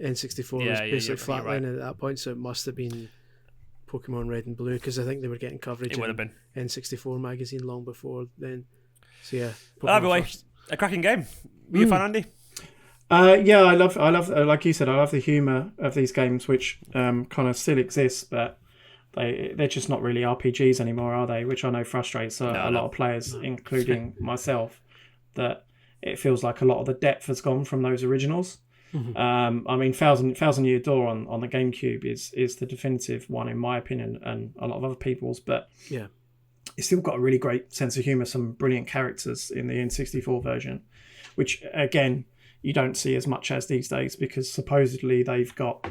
S2: N64 was basically flatlining at that point, so it must have been Pokemon Red and Blue because I think they were getting coverage in N64 magazine long before then. So yeah,
S1: either way, a cracking game. Were you a fan, Andy?
S3: Yeah, I love, like you said, I love the humour of these games, which kind of still exists, but they're just not really RPGs anymore, are they? Which I know frustrates a lot of players, including myself, that it feels like a lot of the depth has gone from those originals. Mm-hmm. I mean, Thousand Year Door on the GameCube is the definitive one, in my opinion, and a lot of other people's, but
S2: yeah,
S3: it's still got a really great sense of humour, some brilliant characters in the N64 version, which, again, you don't see as much as these days because supposedly they've got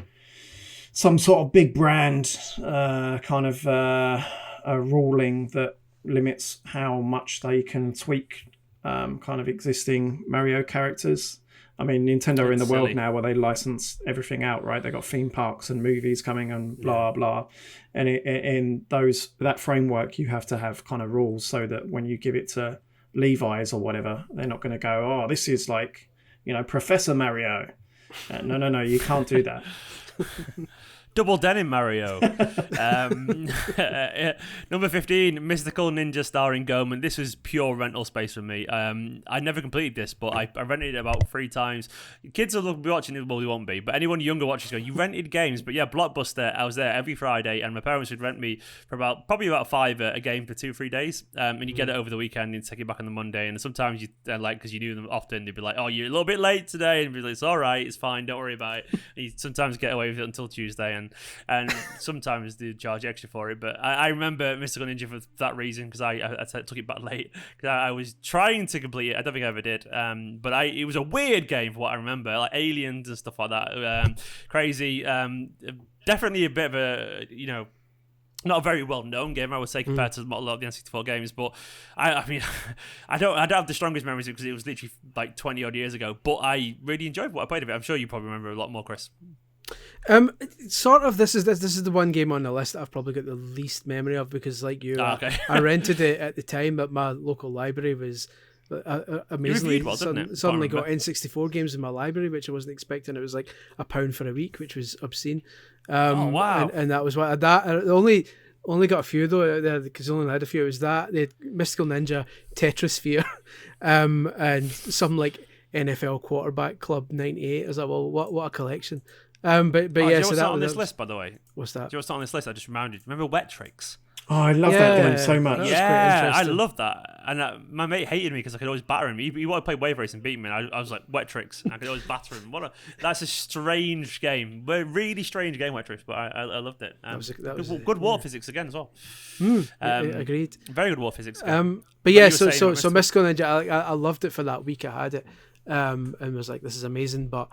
S3: some sort of big brand kind of a ruling that limits how much they can tweak kind of existing Mario characters. I mean, Nintendo are in the world now where they license everything out, right? They got theme parks and movies coming and blah blah, and in that framework, you have to have kind of rules so that when you give it to Levi's or whatever, they're not going to go, oh, this is like, Professor Mario. No, you can't do that.
S1: Double denim Mario. Number 15, Mystical Ninja starring Goman. This was pure rental space for me. I never completed this, but I rented it about 3 times. Kids will be watching it, well, they won't be, but anyone younger watches go, you rented games. But yeah, Blockbuster, I was there every Friday, and my parents would rent me for probably about $5 a game for 2-3 days. And you get it over the weekend and take it back on the Monday. And sometimes because you knew them often, they'd be like, oh, you're a little bit late today. And be like, it's all right, it's fine, don't worry about it. And you sometimes get away with it until Tuesday. And sometimes they charge extra for it, but I remember Mystical Ninja for that reason because I took it back late because I was trying to complete it. I don't think I ever did, but it was a weird game for what I remember, like aliens and stuff like that. Crazy, definitely a bit of a not a very well-known game, I would say, compared to a lot of the N64 games. But I mean, I don't have the strongest memories because it was literally like 20 odd years ago. But I really enjoyed what I played of it. I'm sure you probably remember a lot more, Chris.
S2: Sort of. This is the one game on the list that I've probably got the least memory of because, like you, I rented it at the time, but my local library was amazingly suddenly got N64 games in my library, which I wasn't expecting. It was like £1 for a week, which was obscene.
S1: Oh wow!
S2: And that was what that only got a few though because I only had a few. It was that the Mystical Ninja, Tetrasphere, and some like NFL quarterback club '98. I was like, well, what a collection. But yeah, so that
S1: on this list, by the way.
S2: What's that?
S1: Do you know what's on this list? I just reminded. Remember Wet Tricks?
S3: Oh, I love that game so much.
S1: Yeah, I love that. And my mate hated me because I could always batter him. He wanted to play Wave Race and beat me. And I was like, Wet Tricks. And I could always batter him. That's a strange game. A really strange game, Wet Tricks. But I loved it. That was good water physics again as well.
S2: Agreed.
S1: Very good water physics.
S2: But yeah, so Mystical Ninja, I loved it for that week I had it. And was like, this is amazing. But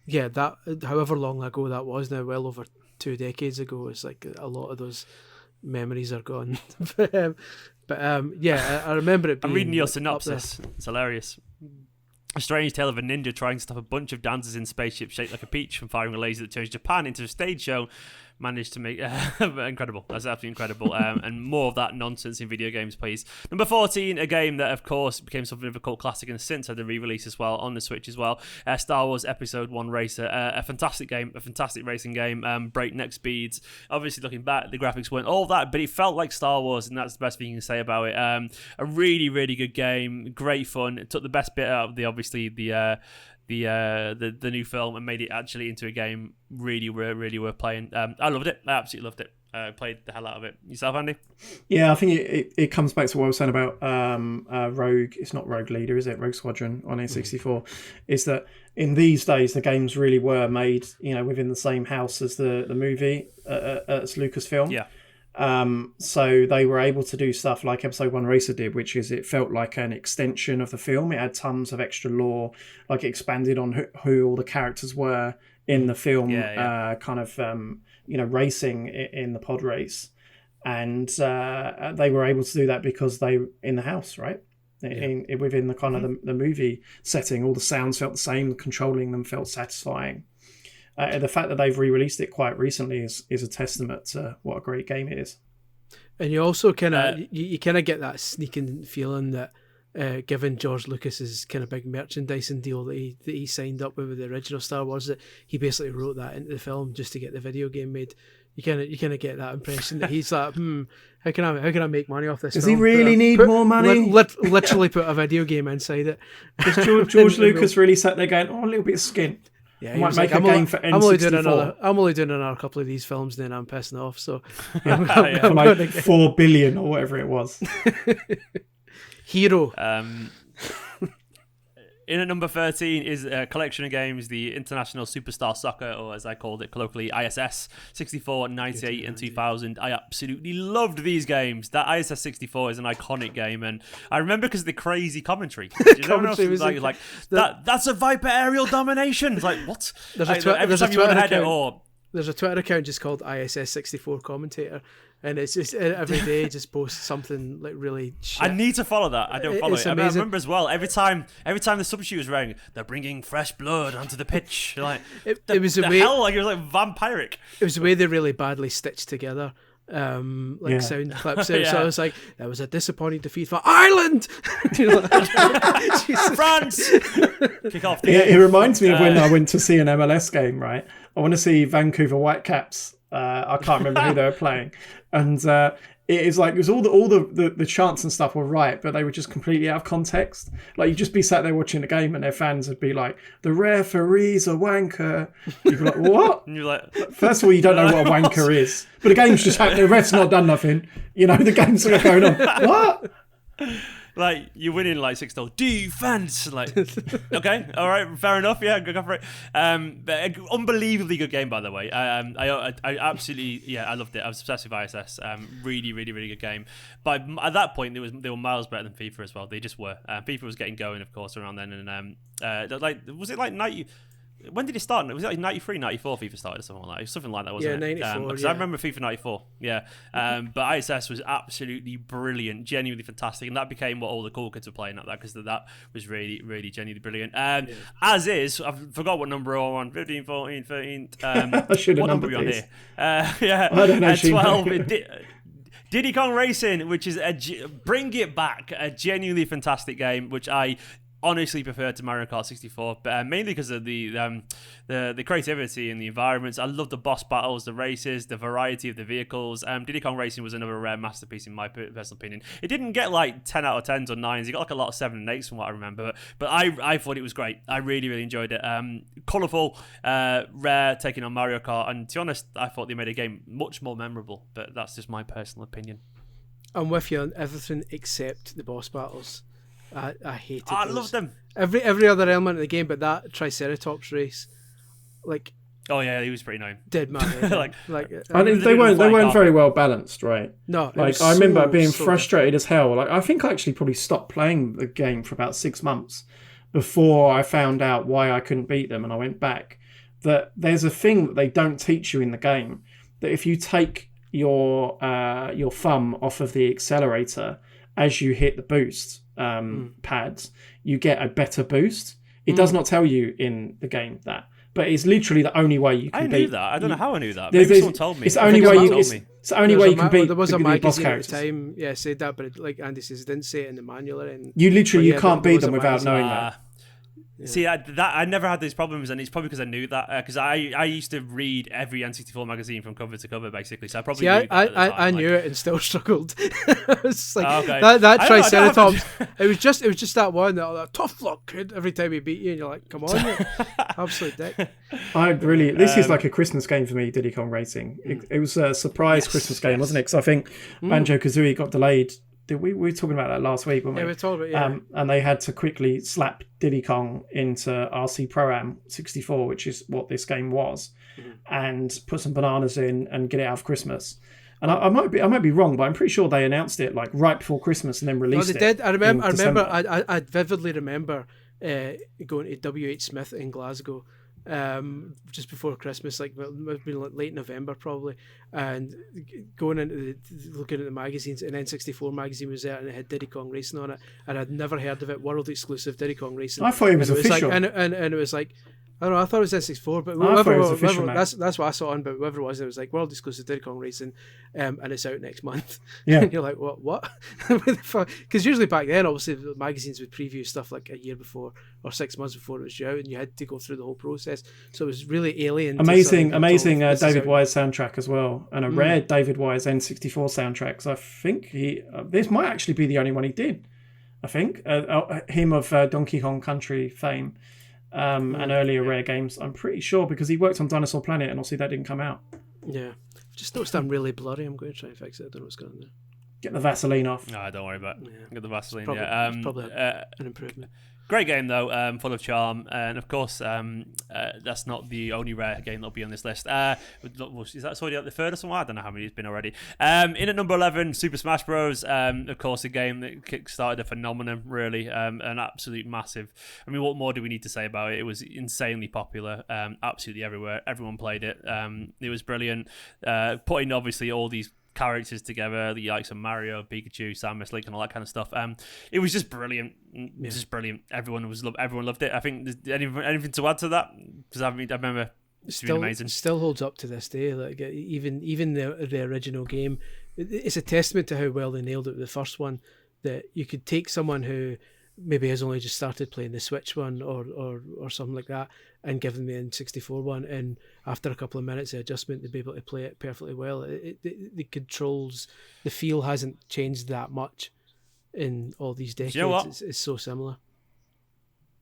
S2: yeah, that however long ago that was now, well over 2 decades ago. It's like a lot of those memories are gone. Yeah, I remember it being...
S1: I'm reading your
S2: like,
S1: synopsis. It's hilarious. A strange tale of a ninja trying to stop a bunch of dancers in spaceships shaped like a peach from firing a laser that turns Japan into a stage show. Managed to make incredible. That's absolutely incredible. And more of that nonsense in video games, please. Number 14, a game that of course became something of a cult classic and since had a re-release as well on the Switch as well. Star Wars Episode 1 Racer, a fantastic game, a fantastic racing game. Breakneck speeds. Obviously, looking back, the graphics weren't all that, but it felt like Star Wars, and that's the best thing you can say about it. A really, really good game, great fun. It took the best bit out of the new film and made it actually into a game really worth playing. I loved it. I absolutely loved it. Played the hell out of it. Yourself, Andy?
S3: Yeah, I think it comes back to what I was saying about Rogue. It's not Rogue Leader, is it? Rogue Squadron on N64. Is that in these days the games really were made, within the same house as the movie, as Lucasfilm.
S1: Yeah.
S3: So they were able to do stuff like Episode 1 Racer did, which is it felt like an extension of the film. It had tons of extra lore, like it expanded on who all the characters were in the film, racing in the pod race. And they were able to do that because they were in the house, right? Within the kind of the movie setting, all the sounds felt the same, controlling them felt satisfying. The fact that they've re-released it quite recently is a testament to what a great game it is.
S2: And you also kind of you kind of get that sneaking feeling that given George Lucas's kind of big merchandising deal that he signed up with the original Star Wars, that he basically wrote that into the film just to get the video game made. You kind of get that impression that he's like, how can I make money off this?
S3: Does
S2: film?
S3: he really need more money?
S2: Literally put a video game inside it.
S3: Does George Lucas really sat there going, a little bit of skin?
S2: Yeah,
S3: I might make a game for N64.
S2: I'm only doing another couple of these films, and then I'm pissing off. So
S3: I'm like 4 billion or whatever it was.
S2: Hero.
S1: In at number 13 is a collection of games, the International Superstar Soccer, or as I called it colloquially, ISS, 64, 98, and 2000. I absolutely loved these games. That ISS 64 is an iconic game, and I remember because of the crazy commentary.
S2: Commentary was
S1: that's a Viper aerial domination. It's like, what?
S2: There's a Twitter account just called ISS 64 Commentator, and it's just every day just posts something like really shit.
S1: I need to follow that. I don't follow it. I remember as well, every time the substitute was rang, they're bringing fresh blood onto the pitch. Like it was the way, hell, like it was like vampiric.
S2: It was the way they really badly stitched together sound clips. So I was like, that was a disappointing defeat for Ireland.
S1: France. Kick off.
S3: It reminds me of when I went to see an MLS game. Right, I want to see Vancouver Whitecaps. I can't remember who they were playing, and it was all the chants and stuff were right, but they were just completely out of context. Like you'd just be sat there watching the game, and their fans would be like, "The referee's a wanker." You'd be like, "What?"
S1: And you're like,
S3: first of all, you don't know what a wanker is, but the game's just happening. The ref's not done nothing. The game's still going on. What?
S1: Like you're winning like 6-0 defense. Like, okay, all right, fair enough. Yeah, go for it. But unbelievably good game, by the way. I absolutely, I loved it. I was obsessed with ISS. Really, really, really good game. But at that point, they were miles better than FIFA as well. They just were. FIFA was getting going, of course, around then. And was it like 90? When did it start? Was it like 93, 94 FIFA started or something like that? Something like that, wasn't it?
S2: 94,
S1: because I remember FIFA 94. Yeah. But ISS was absolutely brilliant, genuinely fantastic. And that became what all the cool kids were playing at that, because that was really, really genuinely brilliant. As is, I forgot what number we're on. 15, 14, 13.
S3: I should have numbered
S1: on
S3: these.
S1: here?
S3: I don't know.
S1: 12. Diddy Kong Racing, which is bring it back, a genuinely fantastic game, which I honestly prefer to Mario Kart 64, but mainly because of the creativity and the environments. I love the boss battles, the races, the variety of the vehicles. Diddy Kong Racing was another rare masterpiece in my personal opinion. It didn't get like 10 out of 10s or 9s. It got like a lot of 7 and 8s from what I remember, but I thought it was great. I really, really enjoyed it. Colourful, rare, taking on Mario Kart, and to be honest, I thought they made a game much more memorable, but that's just my personal opinion.
S2: I'm with you on everything except the boss battles. I hated those.
S1: I love them.
S2: Every other element of the game, but that Triceratops race, like,
S1: oh yeah, he was pretty annoying.
S2: Dead man.
S3: I think they weren't very well balanced, right?
S2: No,
S3: like I remember being frustrated as hell. Like I think I actually probably stopped playing the game for about 6 months before I found out why I couldn't beat them, and I went back. That there's a thing that they don't teach you in the game, that if you take your thumb off of the accelerator as you hit the boost pads, you get a better boost. It does not tell you in the game that, but it's literally the only way you can
S1: I
S3: beat.
S1: knew that. I don't know how I knew that. Maybe someone told me.
S3: It's the only way you.
S1: Told me.
S3: It's the only way you can beat.
S2: There was a
S3: the boss
S2: magazine at
S3: characters.
S2: the time, yeah, said that, but like Andy says, it didn't say it in the manual or anything.
S3: You literally
S2: But
S3: can't
S2: there
S3: beat
S2: was
S3: them
S2: a
S3: without
S2: magazine.
S3: knowing that.
S1: Yeah. See, I never had these problems, and it's probably because I knew that. Because I used to read every N64 magazine from cover to cover, basically. So I probably knew that at the time,
S2: I knew it and still struggled. It's like
S1: okay.
S2: that
S1: I don't
S2: Triceratops.
S1: have
S2: It was just that one that tough luck kid. Every time he beat you, and you're like, come on, you absolute dick.
S3: I really. This is like a Christmas game for me, Diddy Kong Racing. It was a surprise Christmas game, wasn't it? Because I think Banjo Kazooie got delayed. We were talking about that last week, weren't we?
S2: Yeah, we talked about
S3: and they had to quickly slap Diddy Kong into RC Pro-Am 64, which is what this game was, and put some bananas in and get it out of Christmas. And I might be wrong, but I'm pretty sure they announced it like right before Christmas and then released it.
S2: they did. I remember.
S3: December.
S2: I vividly remember going to W.H. Smith in Glasgow. Just before Christmas, like it might have been like late November probably, and going into looking at the magazines, and N64 magazine was there, and it had Diddy Kong Racing on it, and I'd never heard of it. World exclusive Diddy Kong Racing.
S3: I thought it was official,
S2: like, and it was like, I don't know. I thought it was N64, but
S3: official,
S2: that's what I saw on. But whoever it was like world exclusive Diddy Kong Racing, and it's out next month.
S3: Yeah,
S2: and you're like, what? Because usually back then, obviously, the magazines would preview stuff like a year before or 6 months before it was due out, and you had to go through the whole process. So it was really alien.
S3: Amazing David Wise soundtrack as well, and a rare David Wise N64 soundtrack. So I think this might actually be the only one he did. I think him of Donkey Kong Country fame. And earlier rare games, I'm pretty sure, because he worked on Dinosaur Planet, and obviously that didn't come out.
S2: Yeah, just noticed I'm really blurry. I'm going to try and fix it. I don't know what's going on there.
S3: Get the Vaseline off.
S1: No, don't worry about it. Get the Vaseline.
S2: It's probably an improvement.
S1: Great game though, full of charm, and of course, that's not the only rare game that'll be on this list. Is that already at the third or something? I don't know how many it's been already. In at number 11, Super Smash Bros. Of course, a game that kick-started a phenomenon, really, an absolute massive. I mean, what more do we need to say about it? It was insanely popular, absolutely everywhere. Everyone played it. It was brilliant. Putting obviously all these characters together, the likes of Mario, Pikachu, Samus, Link, and all that kind of stuff. It was just brilliant. Just brilliant. Everyone loved it. I think anything to add to that? Because I remember it's been amazing.
S2: Still holds up to this day. Like even the original game, it's a testament to how well they nailed it with the first one. That you could take someone who maybe has only just started playing the Switch one or something like that, and give them the N64 one, and after a couple of minutes of adjustment, they'll be able to play it perfectly well. The controls, the feel hasn't changed that much in all these decades.
S1: You know what?
S2: It's so similar.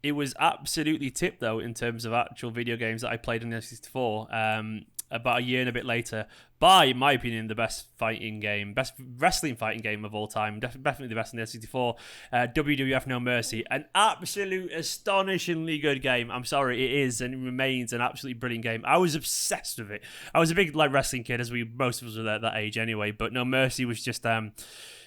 S1: It was absolutely tipped though in terms of actual video games that I played in the N64. About a year and a bit later, by in my opinion, the best wrestling fighting game of all time. Definitely the best in the N64. WWF No Mercy, an absolute astonishingly good game. I'm sorry, it is and it remains an absolutely brilliant game. I was obsessed with it. I was a big wrestling kid, as most of us were at that age anyway. But No Mercy was just, I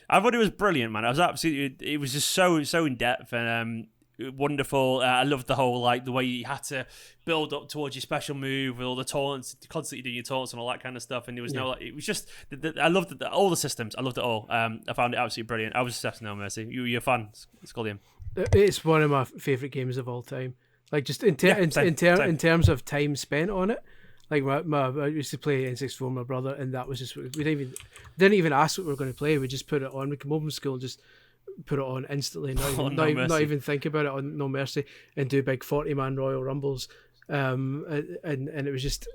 S1: thought it was brilliant, man. It was just so in depth and wonderful. I loved the whole the way you had to build up towards your special move with all the taunts, constantly doing your taunts and all that kind of stuff. And there was it was just I loved all the systems. I loved it all. I found it absolutely brilliant. I was obsessed with No Mercy. You're a fan, Scullion.
S2: It's one of my favorite games of all time. Like just in terms of time spent on it. Like I used to play N64 with my brother, and that was just we didn't even ask what we were going to play. We just put it on. We came home from school and just put it on instantly, not even think about it, on No Mercy, and do big 40-man Royal Rumbles, and it was just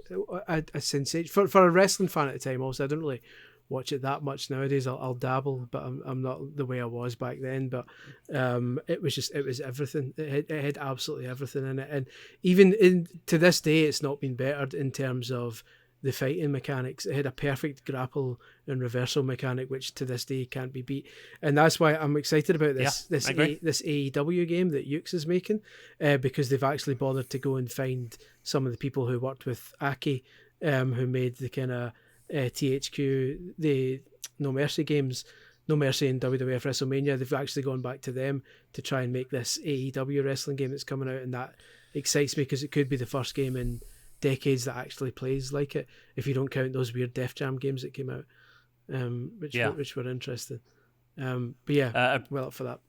S2: a sensation for a wrestling fan at the time. Also, I don't really watch it that much nowadays. I'll dabble, but I'm not the way I was back then. But it was everything. It had absolutely everything in it, and even to this day, it's not been bettered in terms of the fighting mechanics. It had a perfect grapple and reversal mechanic, which to this day can't be beat, and that's why I'm excited about this AEW game that Yuke's is making, because they've actually bothered to go and find some of the people who worked with Aki, who made the kind of THQ, the No Mercy games, No Mercy and WWF WrestleMania. They've actually gone back to them to try and make this AEW wrestling game that's coming out, and that excites me because it could be the first game in decades that actually plays like it. If you don't count those weird Def Jam games that came out, which were interesting. But yeah, well up for that.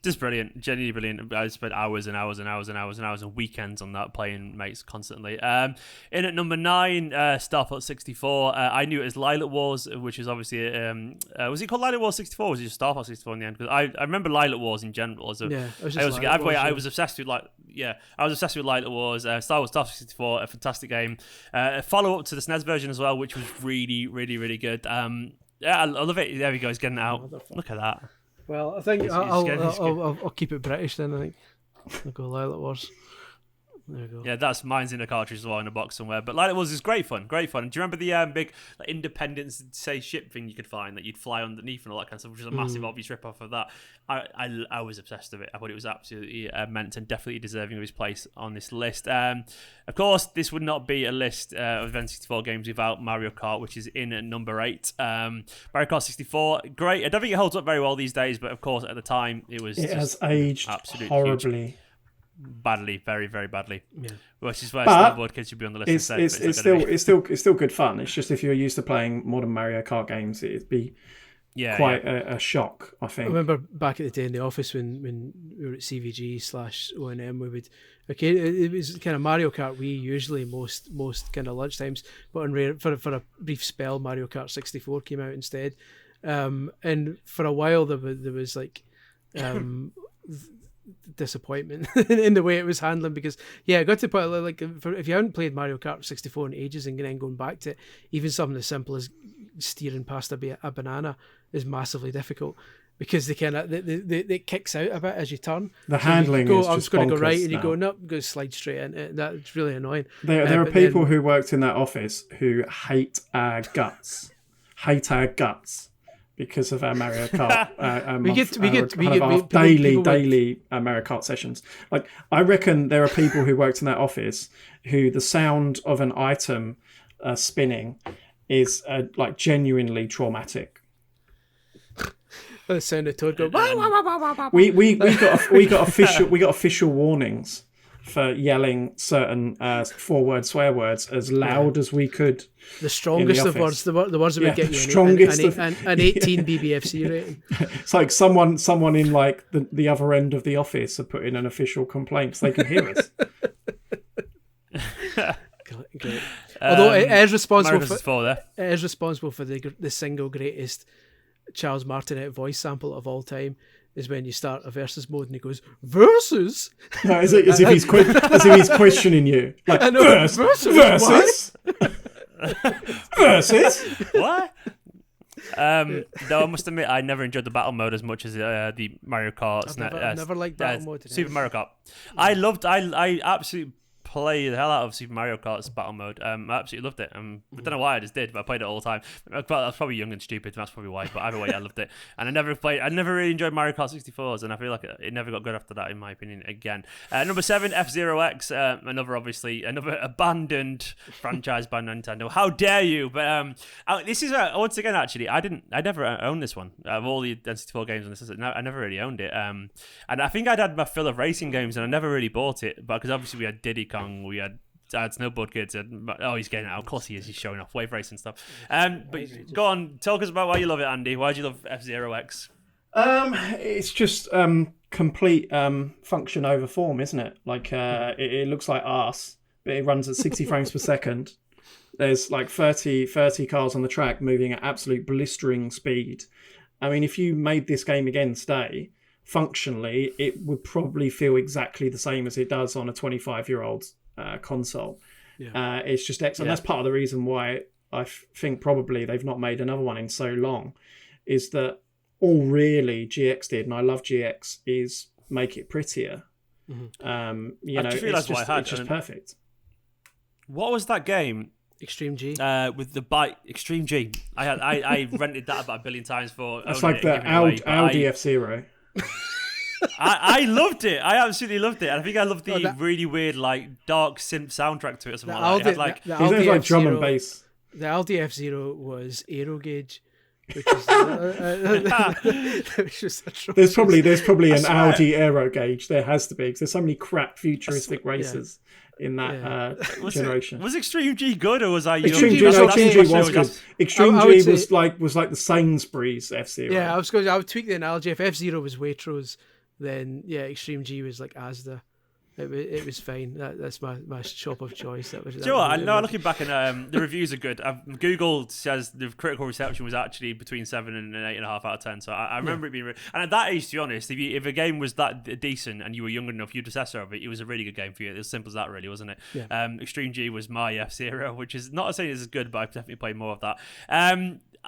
S1: Just brilliant, genuinely brilliant. I spent hours and hours and hours and hours and hours and weekends on that playing mates constantly. In at number 9, Star Fox 64. I knew it as Lilac Wars, which is obviously was it called Lilac Wars 64? Or was it just Star Fox 64 in the end? Because I remember Lilac Wars in general. I was obsessed with Lilac Wars. Star Fox 64, a fantastic game. A follow up to the SNES version as well, which was really, really, really good. I love it. There we go. He's getting it out. Look at that.
S2: Well, I think I'll keep it British then. I think I'll go Lilac Wars. There we go.
S1: Yeah, mine's in a cartridge as well in a box somewhere. But Lilac Wars is great fun. Do you remember the big Independence Day ship thing you could find that you'd fly underneath and all that kind of stuff, which is a massive obvious rip off of that? I was obsessed with it. I thought it was absolutely immense and definitely deserving of his place on this list. Of course, this would not be a list of N64 games without Mario Kart, which is in at number 8. Mario Kart 64, great. I don't think it holds up very well these days, but of course at the time it
S3: has aged horribly.
S1: Huge. Badly, very, very badly.
S2: Yeah,
S1: which is why Snowboard Kids should be on the list.
S3: It's still good fun. It's just if you're used to playing modern Mario Kart games, it'd be quite a shock. I think.
S2: I remember back at the day in the office when we were at CVG/O&M, we would it was kind of Mario Kart Wii usually most kind of lunchtimes, but for a brief spell Mario Kart 64 came out instead, and for a while there was like. Disappointment in the way it was handling, because I got to put like if you haven't played Mario Kart 64 in ages and then going back to it, even something as simple as steering past a banana is massively difficult, because it kicks out a bit as you turn.
S3: The handling is
S2: I'm
S3: just
S2: going to go right, and
S3: now.
S2: you go nope, go slide straight in. That's really annoying.
S3: There are people who worked in that office who hate our guts. Because of our Mario Kart, daily Mario Kart sessions. Like, I reckon there are people who worked in that office who the sound of an item spinning is like genuinely traumatic.
S2: The sound of Toad go.
S3: We got official warnings for yelling certain 4-word swear words as loud as we could.
S2: The strongest of words, the words that would get you an 18 BBFC rating.
S3: It's like someone in like the other end of the office are putting an official complaint so they can hear us.
S2: Great. Although it is responsible for the single greatest Charles Martinet voice sample of all time. Is when you start a versus mode and he goes versus.
S3: No, as if he's questioning you, like versus.
S1: What? Though I must admit, I never enjoyed the battle mode as much as the Mario Kart.
S2: I've never liked battle mode.
S1: Super Mario Kart. I absolutely play the hell out of Super Mario Kart's battle mode. I absolutely loved it. I don't know why I just did, but I played it all the time. I was probably young and stupid. That's probably why. But either way, I loved it. And I never really enjoyed Mario Kart 64s, and I feel like it never got good after that, in my opinion. Again, number 7, F-Zero X. Another abandoned franchise by Nintendo. How dare you? But this is once again, actually, I never owned this one. Of all the N64 games on this, I never really owned it. And I think I'd had my fill of racing games, and I never really bought it. But because obviously we had Diddy Kong, we had Snowboard Kids, he's getting it out. Of course he is. He's showing off wave race and stuff. But go on, talk us about why you love it, Andy. Why do you love F-Zero X?
S3: It's just complete function over form, isn't it? Like it looks like arse, but it runs at 60 frames per second. There's like 30 cars on the track moving at absolute blistering speed. I mean, if you made this game again today, functionally, it would probably feel exactly the same as it does on a 25-year-old console. Yeah. It's just excellent. Yeah. That's part of the reason why I think probably they've not made another one in so long, is that all really GX did, and I love GX, is make it prettier. Mm-hmm. It's just perfect.
S1: What was that game?
S2: Extreme G.
S1: With the bike, Extreme G. I rented that about 1 billion times for.
S3: That's like the Audi F-Zero.
S1: I loved it. I absolutely loved it. And I think I loved the really weird, like, dark synth soundtrack to it. Or something like that. It had,
S3: like drum and bass.
S2: The Audi F-Zero was aero gauge, which is which was
S3: There's probably an
S1: swear.
S3: Audi aero gauge. There has to be, because there's so many crap futuristic races in that generation.
S1: Was Extreme G good, or was I young?
S3: Extreme G was good. Extreme G was like the Sainsbury's F-Zero.
S2: Yeah, I would tweak the analogy. If F-Zero was Waitrose, then Extreme G was like Asda. It was fine. That's my shop of choice. Do
S1: you know what? I know, looking back, and the reviews are good. Google says the critical reception was actually between 7 and an 8.5 out of 10. So I remember it being. And at that age, to be honest, if a game was that decent and you were young enough, you'd assess of it. It was a really good game for you. It was as simple as that, really, wasn't it?
S2: Yeah.
S1: Extreme G was my F-Zero, which is not saying it's as good, but I've definitely played more of that.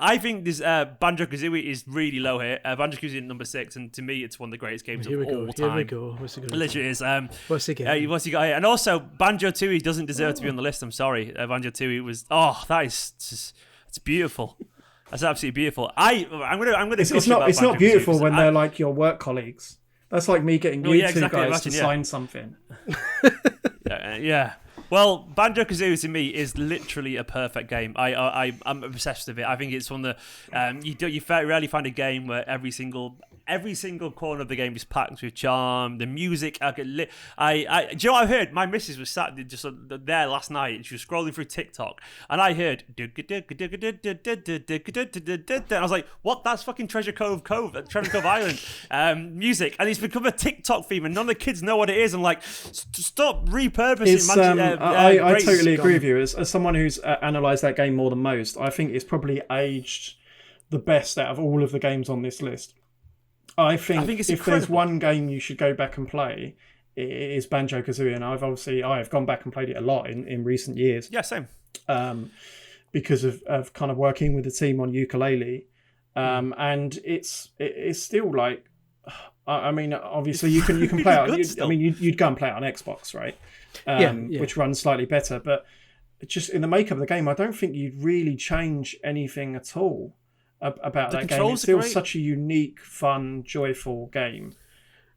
S1: I think this Banjo Kazooie is really low here. Banjo Kazooie at number 6, and to me, it's one of the greatest games of all time.
S2: Here we go. What's it going to
S1: literally is.
S2: What's it game?
S1: What's he got here? And also, Banjo Tooie doesn't deserve to be on the list. I'm sorry. Banjo Tooie was. Oh, that is just. It's beautiful. That's absolutely beautiful. I'm gonna.
S3: It's not beautiful when they're like your work colleagues. That's like me getting you two guys to sign something.
S1: Yeah. Well, Banjo Kazooie to me is literally a perfect game. I'm obsessed with it. I think it's one of the you rarely find a game where every single corner of the game is packed with charm. The music, do you know what I heard? My missus was sat just there last night, and she was scrolling through TikTok, and I heard, and I was like, "What? That's fucking Treasure Cove Island music," and it's become a TikTok theme, and none of the kids know what it is. I'm like, stop repurposing.
S3: I totally agree with you. As someone who's analysed that game more than most, I think it's probably aged the best out of all of the games on this list. I think if incredible. There's one game you should go back and play, it is Banjo Kazooie, and I've gone back and played it a lot in recent years.
S1: Yeah, same.
S3: Because of kind of working with the team on ukulele, and it's still like, I mean, obviously you can play it. I mean, you'd go and play it on Xbox, right? Which runs slightly better, but just in the makeup of the game, I don't think you'd really change anything at all about that game. It's still such a unique, fun, joyful game.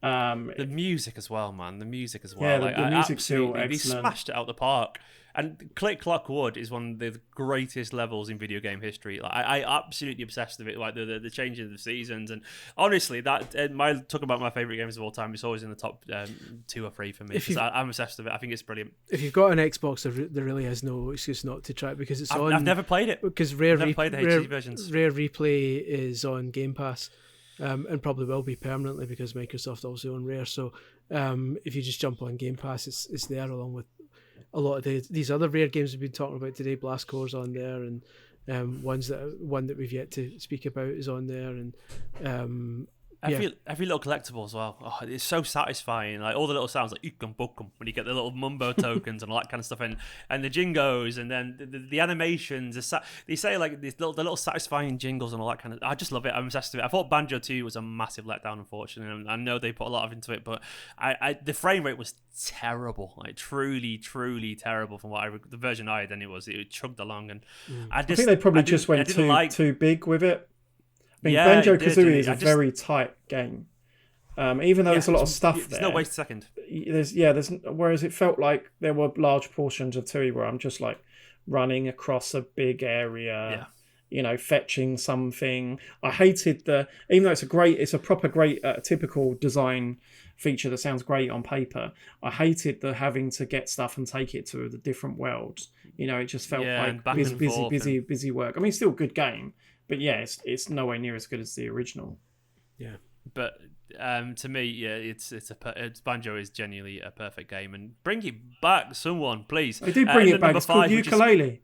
S1: The music as well, man. The music as well.
S3: Yeah, the music's still excellent.
S1: They smashed it out the park. And Click Clock Wood is one of the greatest levels in video game history. Like, I absolutely obsessed with it. Like the changing of the seasons, and honestly, that talk about my favorite games of all time. It's always in the top 2 or 3 for me. I'm obsessed with it. I think it's brilliant.
S2: If you've got an Xbox, there really is no excuse not to try it, because
S1: I've never played it.
S2: Because Rare Replay is on Game Pass. And probably will be permanently, because Microsoft also own Rare. So if you just jump on Game Pass, it's there along with a lot of these other Rare games we've been talking about today. Blast Core's on there, and one that we've yet to speak about is on there, and
S1: every little collectible as well. Oh, it's so satisfying. Like all the little sounds, like "ukum bukum" when you get the little mumbo tokens and all that kind of stuff, and the jingos, and then the animations. They say like the little satisfying jingles and all that kind of. I just love it. I'm obsessed with it. I thought Banjo 2 was a massive letdown, unfortunately. And I know they put a lot into it, but the frame rate was terrible. Like truly, truly terrible from the version I had. Then it chugged along, and I think
S3: they probably just went too big with it. I mean, Banjo Kazooie is a very tight game, even though there's a lot of stuff there.
S1: There's no waste second.
S3: Whereas it felt like there were large portions of Tooie where I'm just like running across a big area, fetching something. I hated even though it's a proper great typical design feature that sounds great on paper. I hated the having to get stuff and take it to the different worlds. It just felt like busy work. I mean, still a good game. But yeah, it's nowhere near as good as the original.
S2: Yeah,
S1: but to me, Banjo is genuinely a perfect game, and bring it back, someone, please.
S3: They did bring it back. It's called ukulele.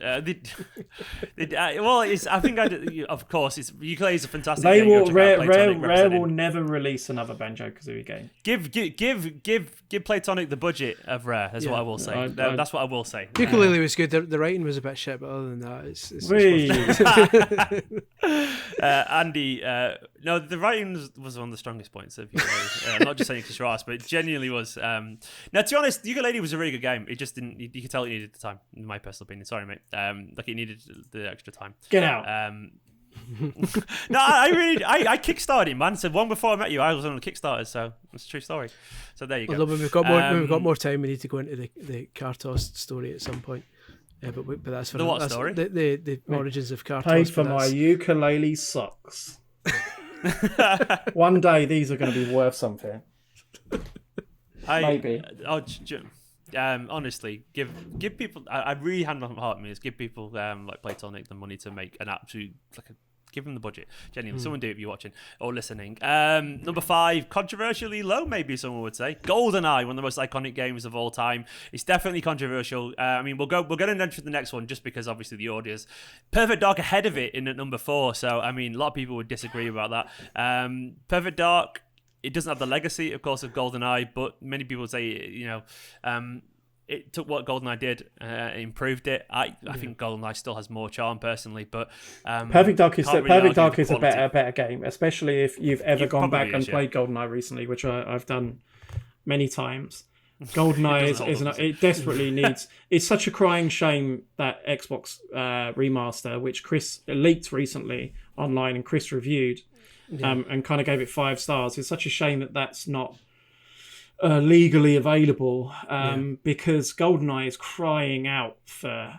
S1: I think of course ukulele is a fantastic
S3: game.
S1: Rare
S3: will never release another Banjo Kazooie game.
S1: Give Playtonic the budget of Rare. That's what I will say. That's what I will say.
S2: Ukulele was good. The writing was a bit shit, but other than that, it's
S1: Andy, no, the writing was one of the strongest points of ukulele. Not just saying because you're asked, but it genuinely was. Now, to be honest, ukulele was a really good game. It just didn't. You could tell it needed the time, in my personal opinion. Sorry, mate. Like it needed the extra time.
S3: Get out.
S1: No, I kickstarted it, man. So one before I met you, I was on the Kickstarter, so it's a true story. So there you go.
S2: Although when we've got more time, we need to go into the Kartos story at some point. but that's for
S1: The what
S2: that's
S1: story?
S2: The origins of Kart.
S3: Paid for my ukulele socks. One day these are going to be worth something. Maybe.
S1: Honestly, give people. I really hand on heart means give people like Playtonic the money to make an absolute give them the budget. Genuinely, someone do it if you're watching or listening. Number 5, controversially low, maybe someone would say. GoldenEye, one of the most iconic games of all time. It's definitely controversial. I mean, we'll get into the next one just because obviously the audience. Perfect Dark ahead of it in at number 4. So I mean, a lot of people would disagree about that. Perfect Dark. It doesn't have the legacy, of course, of GoldenEye, but many people say, it took what GoldenEye did, improved it. I think GoldenEye still has more charm personally, but
S3: Perfect Dark is a better game, especially if you've ever gone back and played GoldenEye recently, which I've done many times. GoldenEye it desperately needs. It's such a crying shame that Xbox remaster, which Chris leaked recently online and Chris reviewed. And kind of gave it 5 stars. It's such a shame that that's not legally available because GoldenEye is crying out for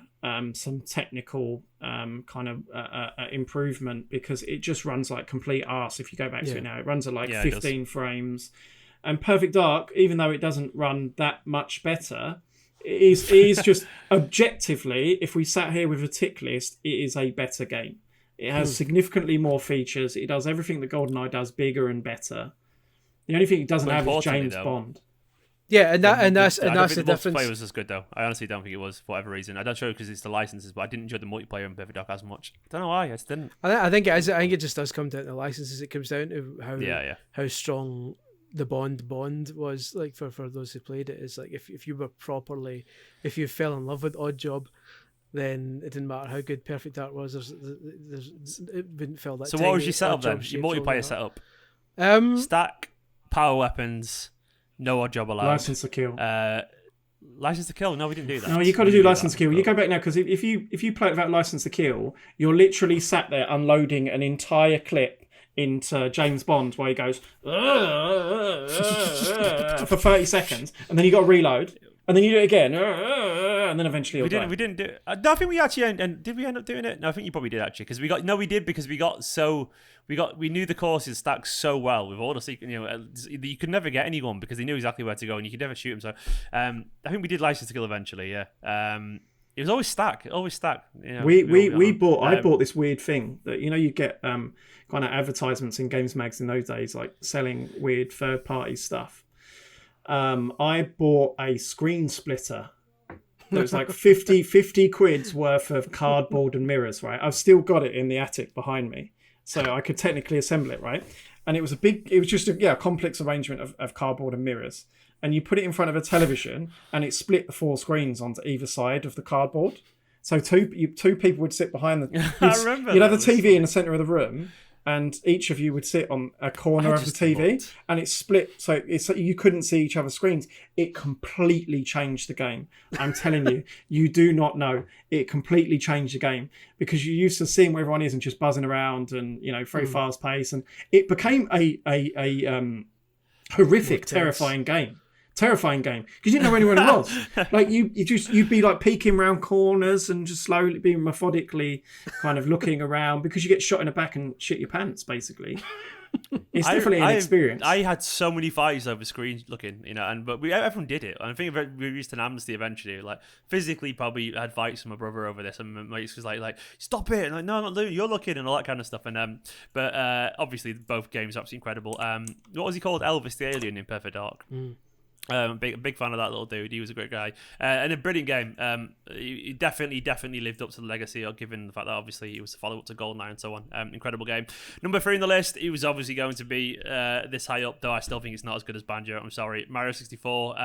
S3: some technical kind of improvement because it just runs like complete arse if you go back to it now. It runs at like 15 frames. And Perfect Dark, even though it doesn't run that much better, it is just objectively, if we sat here with a tick list, it is a better game. It has significantly more features. It does everything that GoldenEye does bigger and better. The only thing it doesn't have is James Bond.
S2: Yeah, and that's the difference.
S1: The multiplayer was as good though. I honestly don't think it was for whatever reason. I don't know because it's the licenses, but I didn't enjoy the multiplayer in Perfect Dark as much. I don't know why. I just didn't.
S2: I think it is. I think it just does come down to the licenses. It comes down to how strong the Bond was like for those who played it. Is like if you were properly, if you fell in love with Oddjob, then it didn't matter how good Perfect Dark was. It wouldn't feel that.
S1: So what was your setup then? Your multiplayer setup? Stack, power weapons, no Oddjob allowed.
S3: License to kill.
S1: License to kill? No, we didn't do that.
S3: No, you got to do license to kill. You go back now because if you play it without license to kill, you're literally sat there unloading an entire clip into James Bond where he goes for 30 seconds, and then you got to reload. And then you do it again, and then eventually
S1: we didn't do it. I think we actually and did we end up doing it? No, I think you probably did actually because we knew the courses stacked so well with all the secret. You could never get anyone because they knew exactly where to go and you could never shoot them. So I think we did license to kill eventually. Yeah, it was always stacked.
S3: I bought this weird thing that you get kind of advertisements in games mags in those days like selling weird third party stuff. I bought a screen splitter. There was like 50 quid's worth of cardboard and mirrors, right? I've still got it in the attic behind me. So I could technically assemble it, right? And it was just a complex arrangement of cardboard and mirrors. And you put it in front of a television and it split the 4 screens onto either side of the cardboard. So two people would sit behind the... You'd have the TV in the centre of the room and each of you would sit on a corner of the TV, and it's split, so you couldn't see each other's screens. It completely changed the game. I'm telling you, you do not know. It completely changed the game because you're used to seeing where everyone is and just buzzing around and very fast pace, and it became a horrific, terrifying game. Terrifying game because you didn't know where anyone was. Like you'd be like peeking around corners and just slowly being methodically kind of looking around because you get shot in the back and shit your pants basically. It's definitely an experience.
S1: I had so many fights over screen looking, but everyone did it. And I think we reached an amnesty eventually. Like physically, probably had fights with my brother over this, and my mates was like, stop it! And like, no, I'm not doing it. You're looking and all that kind of stuff. And but obviously, both games are absolutely incredible. What was he called? Elvis the alien in Perfect Dark. Big fan of that little dude. He was a great guy and a brilliant game. He definitely lived up to the legacy, given the fact that obviously he was the follow-up to GoldenEye and so on. Incredible game. Number 3 on the list. He was obviously going to be this high up, though I still think it's not as good as Banjo. I'm sorry. Mario 64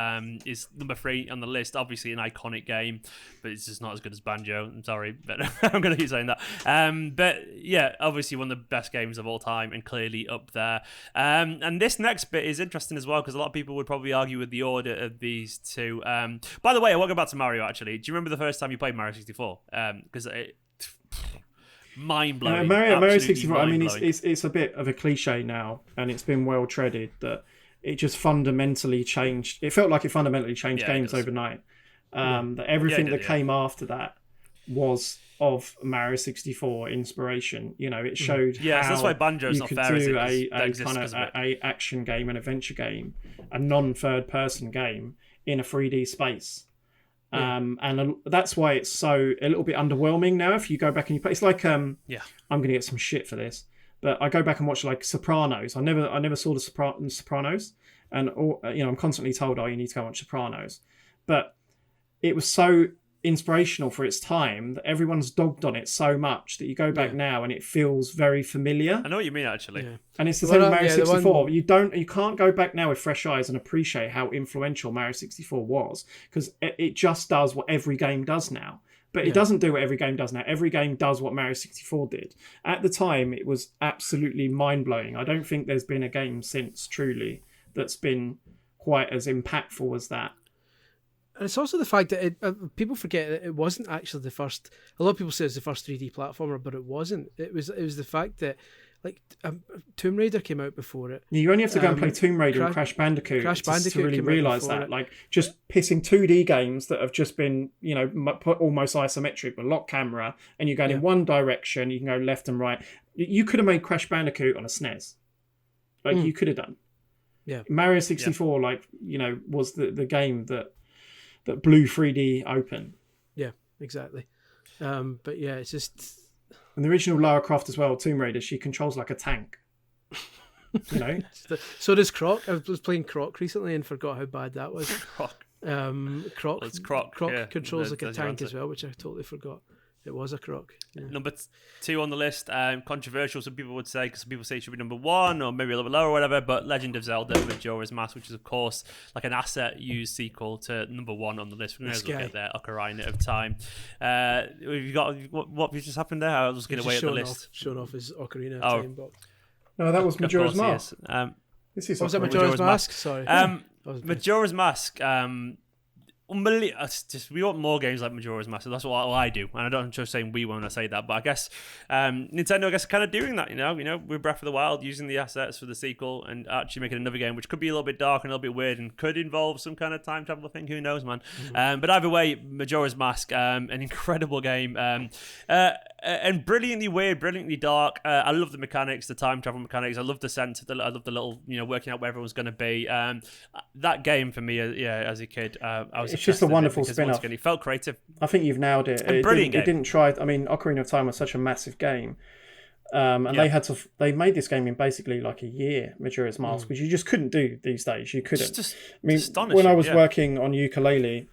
S1: is number 3 on the list. Obviously an iconic game, but it's just not as good as Banjo. I'm sorry, but I'm going to keep saying that. But yeah, obviously one of the best games of all time and clearly up there. And this next bit is interesting as well because a lot of people would probably argue with the order of these two. By the way, I want to go back to Mario actually. Do you remember the first time you played Mario 64? Because mind blowing.
S3: Mario 64. I mean, it's a bit of a cliche now, and it's been well treaded that it just fundamentally changed. It felt like it fundamentally changed games overnight. That everything that came after that was of Mario 64 inspiration. You know, it showed
S1: Yes,
S3: how
S1: that's why Banjo's
S3: you
S1: not
S3: could
S1: fair, is
S3: do
S1: it? 'Cause that
S3: a
S1: exists
S3: kind
S1: 'cause
S3: of
S1: of it.
S3: a action game, an adventure game, a non-third person game in a 3D space. And that's why it's so a little bit underwhelming now. If you go back and you play, it's like I'm going to get some shit for this, but I go back and watch like Sopranos. I never saw the Sopranos, and I'm constantly told, oh, you need to go watch Sopranos, but it was so inspirational for its time that everyone's dogged on it so much that you go back now and it feels very familiar.
S1: I know what you mean, actually.
S2: Yeah.
S3: And it's the same with Mario 64.
S2: One...
S3: You can't go back now with fresh eyes and appreciate how influential Mario 64 was, because it just does what every game does now. But it doesn't do what every game does now. Every game does what Mario 64 did. At the time, it was absolutely mind-blowing. I don't think there's been a game since, truly, that's been quite as impactful as that.
S2: And it's also the fact that people forget that it wasn't actually the first. A lot of people say it's the first 3D platformer, but it wasn't. It was the fact that like Tomb Raider came out before it.
S3: You only have to go and play Tomb Raider and Crash Bandicoot to really realise that. Like just pissing 2D games that have just been put almost isometric with lock camera, and you're going in one direction. You can go left and right. You could have made Crash Bandicoot on a SNES. Like you could have done.
S2: Yeah.
S3: Mario 64, was the game that blew 3D open.
S2: Yeah, exactly. But yeah, it's just...
S3: And the original Lara Croft as well, Tomb Raider, she controls like a tank.
S2: So does Croc. I was playing Croc recently and forgot how bad that was.
S1: Croc.
S2: Croc.
S1: Well, it's Croc.
S2: Croc controls like a tank as well, which I totally forgot. It was a Croc. Yeah.
S1: Number 2 on the list, controversial, some people would say, because some people say it should be number 1 or maybe a little bit lower or whatever, but Legend of Zelda Majora's Mask, which is, of course, like an asset-used sequel to number 1 on the list. We're going to look at there, Ocarina of Time. We've got, what just happened there? I was going to wait at the list.
S2: Showing off his Ocarina of Time box.
S3: No, that was Majora's Mask.
S2: This is was that Majora's Mask? Sorry.
S1: Majora's Mask... we want more games like Majora's Mask. That's what I do, and I don't just saying we when I say that, but I guess Nintendo, are kind of doing that. With Breath of the Wild, using the assets for the sequel and actually making another game which could be a little bit dark and a little bit weird and could involve some kind of time travel thing. Who knows, man? But either way, Majora's Mask, an incredible game, and brilliantly weird, brilliantly dark. I love the mechanics, the time travel mechanics. I love the sense. I love the little, working out where everyone's going to be. That game for me, as a kid, I was.
S3: It's just a wonderful spin-off.
S1: It felt creative.
S3: I think you've nailed it.
S1: It
S3: didn't try. I mean, Ocarina of Time was such a massive game, and they made this game in basically like a year. Majora's Mask, which you just couldn't do these days. You couldn't. When I was working on ukulele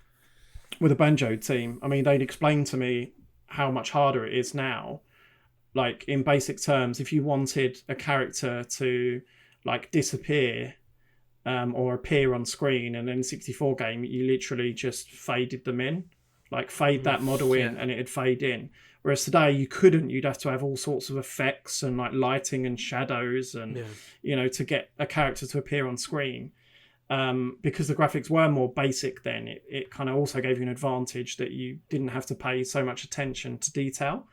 S3: with a banjo team, they'd explain to me how much harder it is now. Like in basic terms, if you wanted a character to disappear. Or appear on screen, and in the 64 game you literally just faded them in, fade that model in and it'd fade in, whereas today you couldn't. You'd have to have all sorts of effects and lighting and shadows and to get a character to appear on screen, because the graphics were more basic then. It kind of also gave you an advantage that you didn't have to pay so much attention to detail.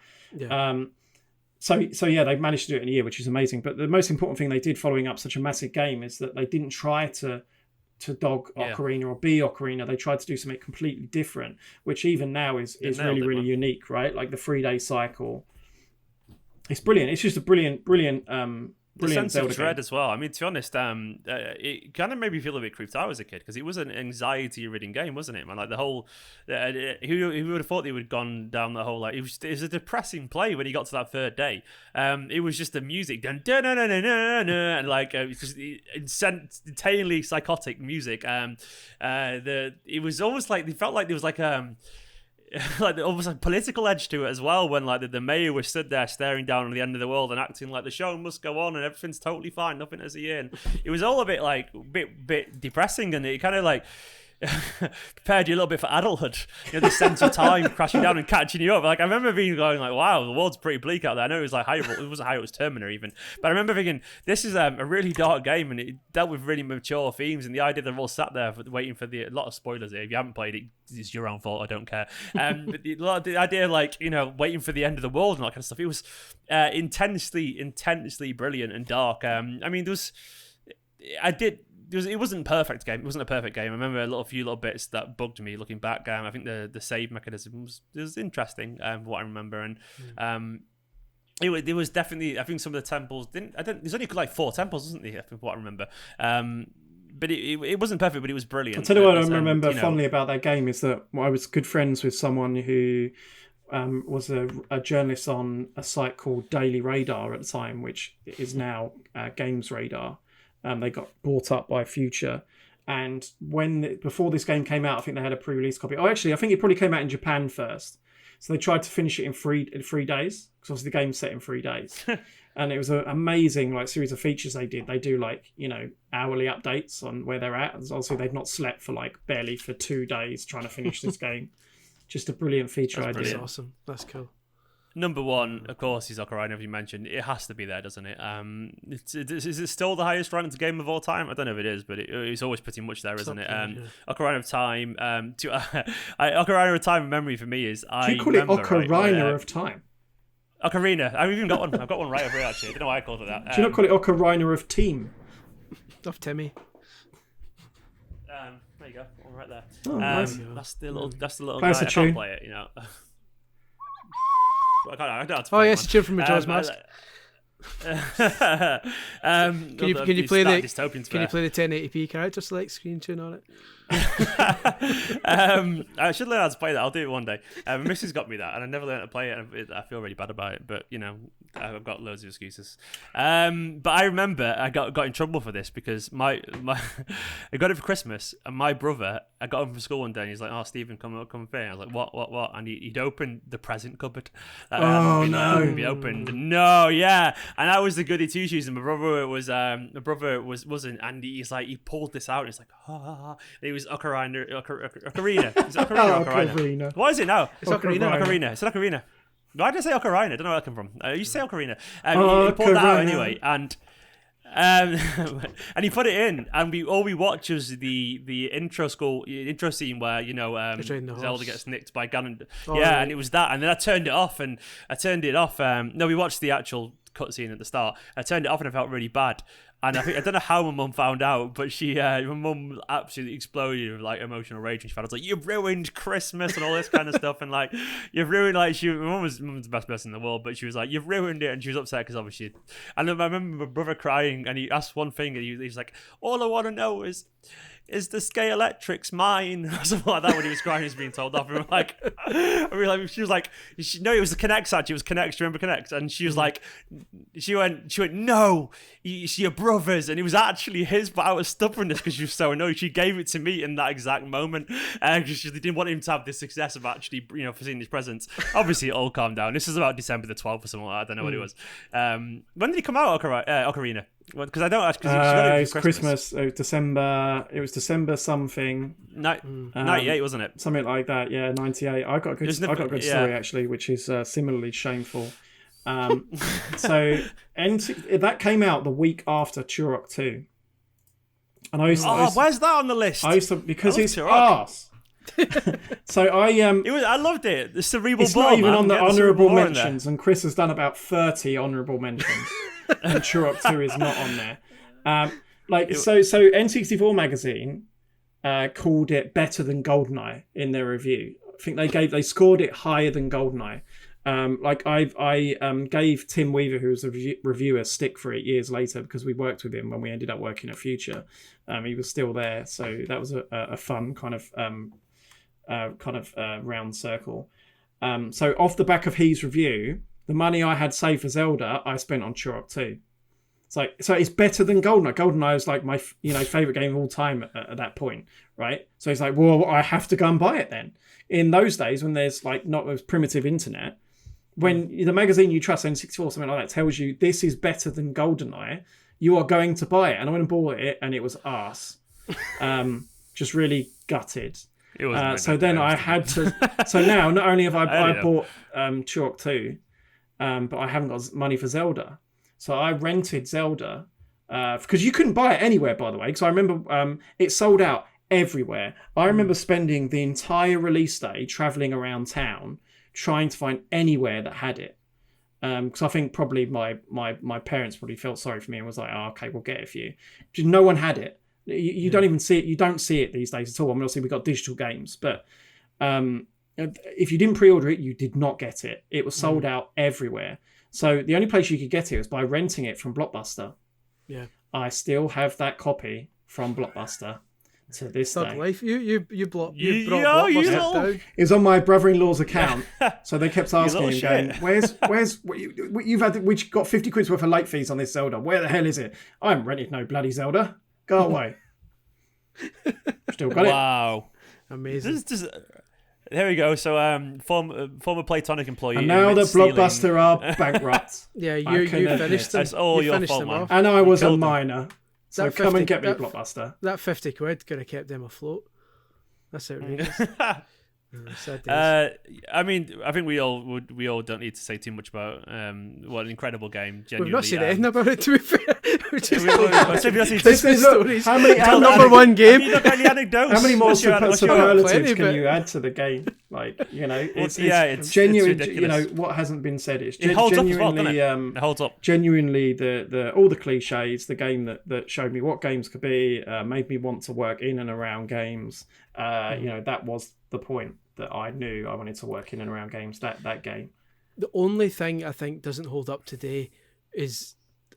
S3: So they managed to do it in a year, which is amazing. But the most important thing they did following up such a massive game is that they didn't try to dog Ocarina or be Ocarina. They tried to do something completely different, which even now is really, really unique, right? Like the 3-day cycle. It's brilliant. It's just a brilliant
S1: the sense
S3: Zelda
S1: of dread
S3: game
S1: as well. To be honest, it kind of made me feel a bit creeped out as a kid, because it was an anxiety-ridden game, wasn't it, man? Like the whole, who would have thought they would have gone down the whole, it was a depressing play when you got to that 3rd day. It was just the music, dun dun dun dun dun dun, and it was just insanely psychotic music. It was almost like, they felt like there was almost like political edge to it as well, when the mayor was stood there staring down on the end of the world and acting like the show must go on and everything's totally fine, nothing to see in. It was all a bit bit depressing, and it kind of prepared you a little bit for adulthood. The sense of time crashing down and catching you up. I remember going wow, the world's pretty bleak out there. I know it was Hyrule, it wasn't Hyrule, it was Terminator even. But I remember thinking, this is a really dark game, and it dealt with really mature themes, and the idea they're all sat there waiting for a lot of spoilers here. If you haven't played it, it's your own fault, I don't care. But the idea waiting for the end of the world and that kind of stuff, it was intensely brilliant and dark. it wasn't a perfect game. It wasn't a perfect game. I remember a few little bits that bugged me looking back. I think the save mechanism was interesting, from what I remember, and it was definitely. I think some of the temples didn't. There's only like 4 temples, isn't there? From what I remember. But it wasn't perfect, but it was brilliant.
S3: I'll tell you what I remember fondly about that game is that I was good friends with someone who was a journalist on a site called Daily Radar at the time, which is now Games Radar. They got bought up by Future. And before this game came out, I think they had a pre-release copy. Oh, actually, I think it probably came out in Japan first. So they tried to finish it in 3 days, because obviously the game's set in 3 days. And it was an amazing series of features they did. They do hourly updates on where they're at. Obviously, they've not slept for barely for 2 days trying to finish this game. Just a brilliant feature idea.
S2: That's awesome. That's cool.
S1: Number 1, of course, is Ocarina, as you mentioned. It has to be there, doesn't it? Is it still the highest ranked game of all time? I don't know if it is, but it's always pretty much there, isn't it? Ocarina of Time. Ocarina of Time memory for me is...
S3: Do you call it Ocarina of Time?
S1: Ocarina. I've even got one. I've got one right over here, actually. I don't know why I called it that.
S3: Do you not call it Ocarina of Team?
S2: Of Timmy.
S1: There you go. One right there.
S3: Oh, nice.
S1: That's the little
S3: Play us
S1: guy.
S3: a
S1: I
S3: tune.
S1: can't play it, I don't know how to
S2: Oh
S1: play
S2: yes,
S1: one.
S2: Jim from Majora's Mask.
S1: Can
S2: Can you play the
S1: dystopians
S2: Can you play the 1080p character select screen tune on it?
S1: I should learn how to play that. I'll do it one day. Mrs. got me that, and I never learned how to play it. And I feel really bad about it, but I've got loads of excuses. But I remember I got in trouble for this because my I got it for Christmas, and my brother, I got home from school one day, and he's like, "Oh, Stephen, come and play." I was like, "What?" And he'd opened the present cupboard.
S3: Oh no!
S1: Be opened. No, yeah. And I was the goody two shoes, and my brother wasn't, and he's like, he pulled this out, and he's like, "Ah." It was Ocarina. Is it Ocarina or Ocarina?
S3: Ocarina.
S1: What is it now?
S2: It's Ocarina.
S1: Ocarina. It's an Ocarina. Why did I say Ocarina? I don't know where that came from. You say Ocarina. He pulled that out anyway, and he put it in, and we watched was the intro scene where Zelda gets nicked by Ganon.
S2: Right.
S1: And it was that, and then I turned it off. No, we watched the actual cutscene at the start. I turned it off, and I felt really bad. And I don't know how my mum found out, but my mum absolutely exploded with emotional rage when she found out. I was like, "You've ruined Christmas," and all this kind of stuff, and you've ruined my mum was the best person in the world, but she was like, "You've ruined it," and she was upset because obviously. And then I remember my brother crying, and he asked one thing, and he's like, "All I want to know is the Scale Electric's mine?" Or something like that when he was crying, he was being told off. And she was like, no, it was the Connect actually. It was Connect. Do you remember Connect? And she was like, she went, "No, it's your brother's," and it was actually his, but out of stubbornness because she was so annoyed, she gave it to me in that exact moment because she didn't want him to have the success of actually, for seeing his presents. Obviously, it all calmed down. This is about December the 12th or something like that. I don't know what it was. When did he come out, Ocarina? Because I don't actually.
S3: It's Christmas. It was December something.
S1: 98, wasn't it?
S3: Something like that. Yeah, 98. I got a good story actually, which is similarly shameful. So that came out the week after Turok 2, and
S1: where's that on the list?
S3: Because it's arse. So
S1: I loved it. The cerebral.
S3: It's not even on the honourable mentions, and Chris has done about 30 honourable mentions, and Turok 2 is not on there. So N64 magazine called it better than GoldenEye in their review. I think they scored it higher than GoldenEye. I gave Tim Weaver, who was a reviewer, stick for it years later because we worked with him when we ended up working at Future. He was still there, so that was a fun kind of round circle. So off the back of his review, the money I had saved for Zelda, I spent on Turok 2. So it's better than GoldenEye. GoldenEye was like my favorite game of all time at that point, right? So he's like, well, I have to go and buy it then. In those days when there's not as primitive internet, when the magazine you trust, N64, something like that, tells you this is better than GoldenEye, you are going to buy it. And I went and bought it, and it was arse. Just really gutted. So then I had to. So now not only have I bought Turok 2, but I haven't got money for Zelda. So I rented Zelda because you couldn't buy it anywhere, by the way. Because I remember it sold out everywhere. I remember spending the entire release day traveling around town trying to find anywhere that had it. Because I think probably my parents probably felt sorry for me and was like, "Oh, okay, we'll get it for you." Just no one had it. You don't even see it. You don't see it these days at all. I mean, obviously we've got digital games, but if you didn't pre-order it, you did not get it. It was sold out everywhere. So the only place you could get it was by renting it from Blockbuster.
S2: Yeah.
S3: I still have that copy from Blockbuster to this
S2: Thug
S3: day.
S2: life. You brought
S1: You
S2: Blockbuster
S1: little-
S2: down.
S3: It was on my brother-in-law's account, so they kept asking him,
S1: little
S3: going,
S1: shit.
S3: "Where's we've got 50 quid worth of late fees on this Zelda? Where the hell is it? I haven't rented no bloody Zelda. Go away." Still got it.
S1: Wow.
S2: Amazing.
S1: There we go. So, former Platonic employee.
S3: And now that
S1: stealing-
S3: Blockbuster are bankrupt,
S2: Yeah,
S3: I
S2: you
S3: can admit
S2: finished them.
S1: That's all
S2: you
S1: your
S2: finished
S1: fault,
S2: them
S1: man.
S2: off.
S3: and I was a
S1: killed them.
S3: minor, so
S2: That
S3: come
S2: 50
S3: and get me
S2: that-
S3: Blockbuster.
S2: That 50 quid could have kept them afloat. That's outrageous. Sad days.
S1: I mean, I think we all don't need to say too much about what an incredible game. Genuinely,
S2: We've not said anything about it, to be fair. We're just
S3: This is
S2: stories.
S3: how many
S2: number one game.
S1: Have you got any anecdotes?
S3: How many more
S1: What's your-
S3: superlatives
S2: plenty,
S3: can
S2: but-
S3: you add to the game? Like, it's
S1: it's
S3: genuine.
S1: ridiculous.
S3: What hasn't been said is
S1: It holds up as well,
S3: genuinely.
S1: doesn't it holds up.
S3: Genuinely, the all the cliches. The game that showed me what games could be, made me want to work in and around games. That was the point that I knew I wanted to work in and around games. That game.
S2: The only thing I think doesn't hold up today is,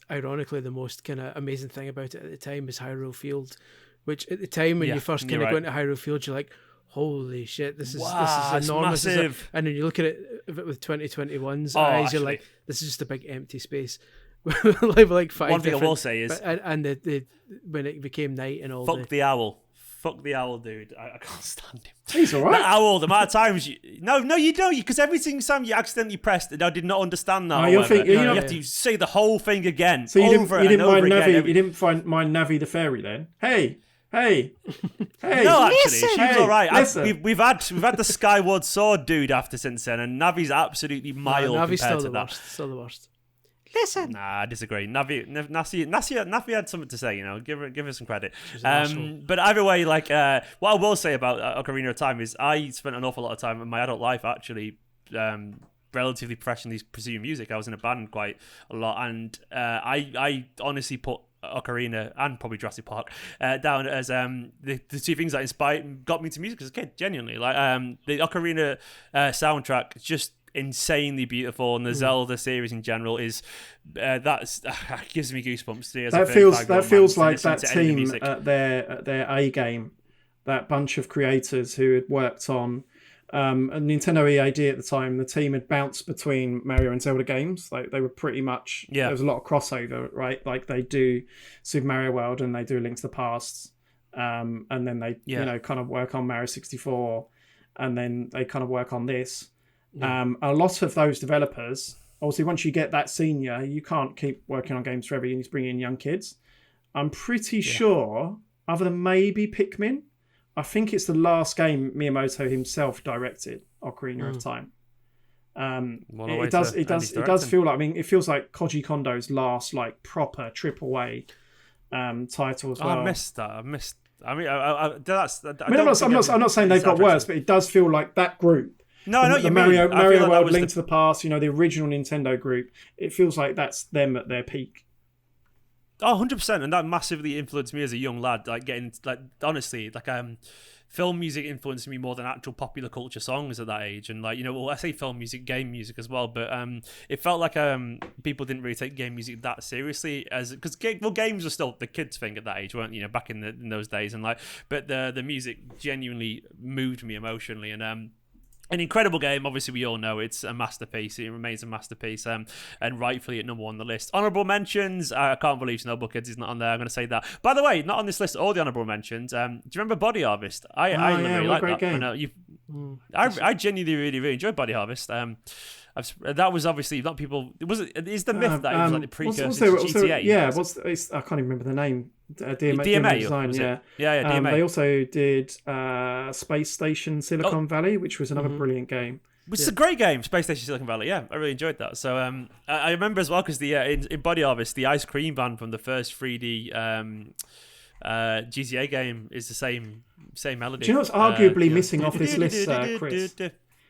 S2: ironically, the most kind of amazing thing about it at the time is Hyrule Field, which at the time when you first kind of go into Hyrule Field, you're like, holy shit, this is
S1: it's
S2: enormous.
S1: massive.
S2: And then you look at it with 2021's
S1: Oh,
S2: eyes,
S1: actually.
S2: you're like, this is just a big empty space. like five
S1: One thing I
S2: different-
S1: will say is,
S2: and the when it became night and all
S1: fuck the owl. Fuck the owl, dude. I can't stand him.
S3: He's all right.
S1: The owl, the amount of times No, you don't, because every single time you accidentally pressed it, I did not understand that.
S3: Oh, you're
S1: however.
S3: thinking-
S1: you
S3: you're
S1: have
S3: not-
S1: to say the whole thing again.
S3: So you
S1: over
S3: didn't
S1: and over
S3: mind
S1: again.
S3: Navi. You didn't mind Navi the fairy then? Hey. Hey.
S1: No, actually, she was
S3: Hey,
S1: all right.
S3: listen.
S1: We've had the Skyward Sword dude after since then, and Navi's absolutely mild
S2: Navi's
S1: compared
S2: still
S1: to
S2: the
S1: that.
S2: worst. Still the worst.
S1: Nah, I disagree. Navi had something to say. Give her some credit.
S2: She's an arsehole.
S1: But either way, what I will say about Ocarina of Time is I spent an awful lot of time in my adult life actually. Relatively professionally pursuing music. I was in a band quite a lot, and I honestly put Ocarina and probably Jurassic Park down as the two things that got me to music as a kid. Genuinely, the Ocarina soundtrack is just insanely beautiful, and the Zelda series in general is that gives me goosebumps.
S3: That feels like that team at their A game, that bunch of creators who had worked on a Nintendo EAD at the time. The team had bounced between Mario and Zelda games. Like they were pretty much there was a lot of crossover, right? Like they do Super Mario World and they do Link to the Past, and then they kind of work on Mario 64, and then they kind of work on this. A lot of those developers, obviously, once you get that senior, you can't keep working on games forever. You need to bring in young kids. I'm pretty sure, other than maybe Pikmin, I think it's the last game Miyamoto himself directed, Ocarina of Time. It does feel like, it feels like Koji Kondo's last proper AAA title as well.
S1: I missed that. I'm
S3: not saying they've got worse, but it does feel like that group.
S1: No, I know what you
S3: Mario
S1: mean. I feel like
S3: World, Link to the Past, the original Nintendo group. It feels like that's them at their peak.
S1: Oh, 100%, and that massively influenced me as a young lad. Honestly, film music influenced me more than actual popular culture songs at that age. And I say film music, game music as well. But it felt like people didn't really take game music that seriously, because games were still the kids' thing at that age, weren't back in those days. And but the music genuinely moved me emotionally, and an incredible game. Obviously, we all know it's a masterpiece. It remains a masterpiece, and rightfully at number one on the list. Honourable mentions. I can't believe Snowbuckets is not on there. I'm going to say that. By the way, not on this list. All the honourable mentions. Do you remember Body Harvest? I really like that.
S3: Game.
S1: I genuinely really enjoyed Body Harvest. That was obviously not people. Is the myth that it was like the precursor to GTA?
S3: Yeah, I can't even remember the name.
S1: DMA
S3: design, yeah,
S1: DMA.
S3: They also did Space Station Silicon Valley, which was another brilliant game.
S1: Which is a great game, Space Station Silicon Valley. Yeah, I really enjoyed that. So I remember as well because in Body Harvest, the ice cream van from the first 3D GTA game is the same melody.
S3: Do you know what's arguably missing off this list, Chris?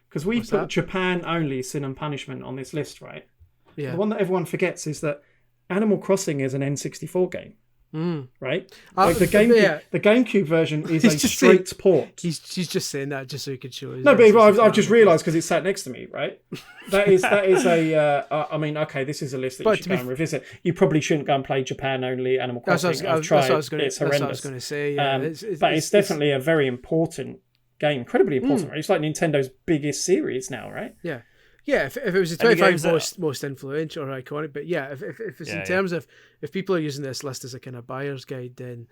S3: Because we put Japan only Sin and Punishment on this list, right?
S2: Yeah.
S3: The one that everyone forgets is that Animal Crossing is an N64 game. right? Like the GameCube version is a straight port.
S2: He's just saying that just so he could show his.
S3: No, but I've just realised because it's sat next to me, right? That is a. I mean, okay, this is a list that you should go and revisit. You probably shouldn't go and play Japan only Animal Crossing. I've tried. It's horrendous. That's what I was going to say. Yeah, but it's definitely a very important game, incredibly important. Right? It's like Nintendo's biggest series now, right?
S2: Yeah. Yeah, if it was the 25 most influential or iconic, but yeah, if it's in terms of if people are using this list as a kind of buyer's guide, then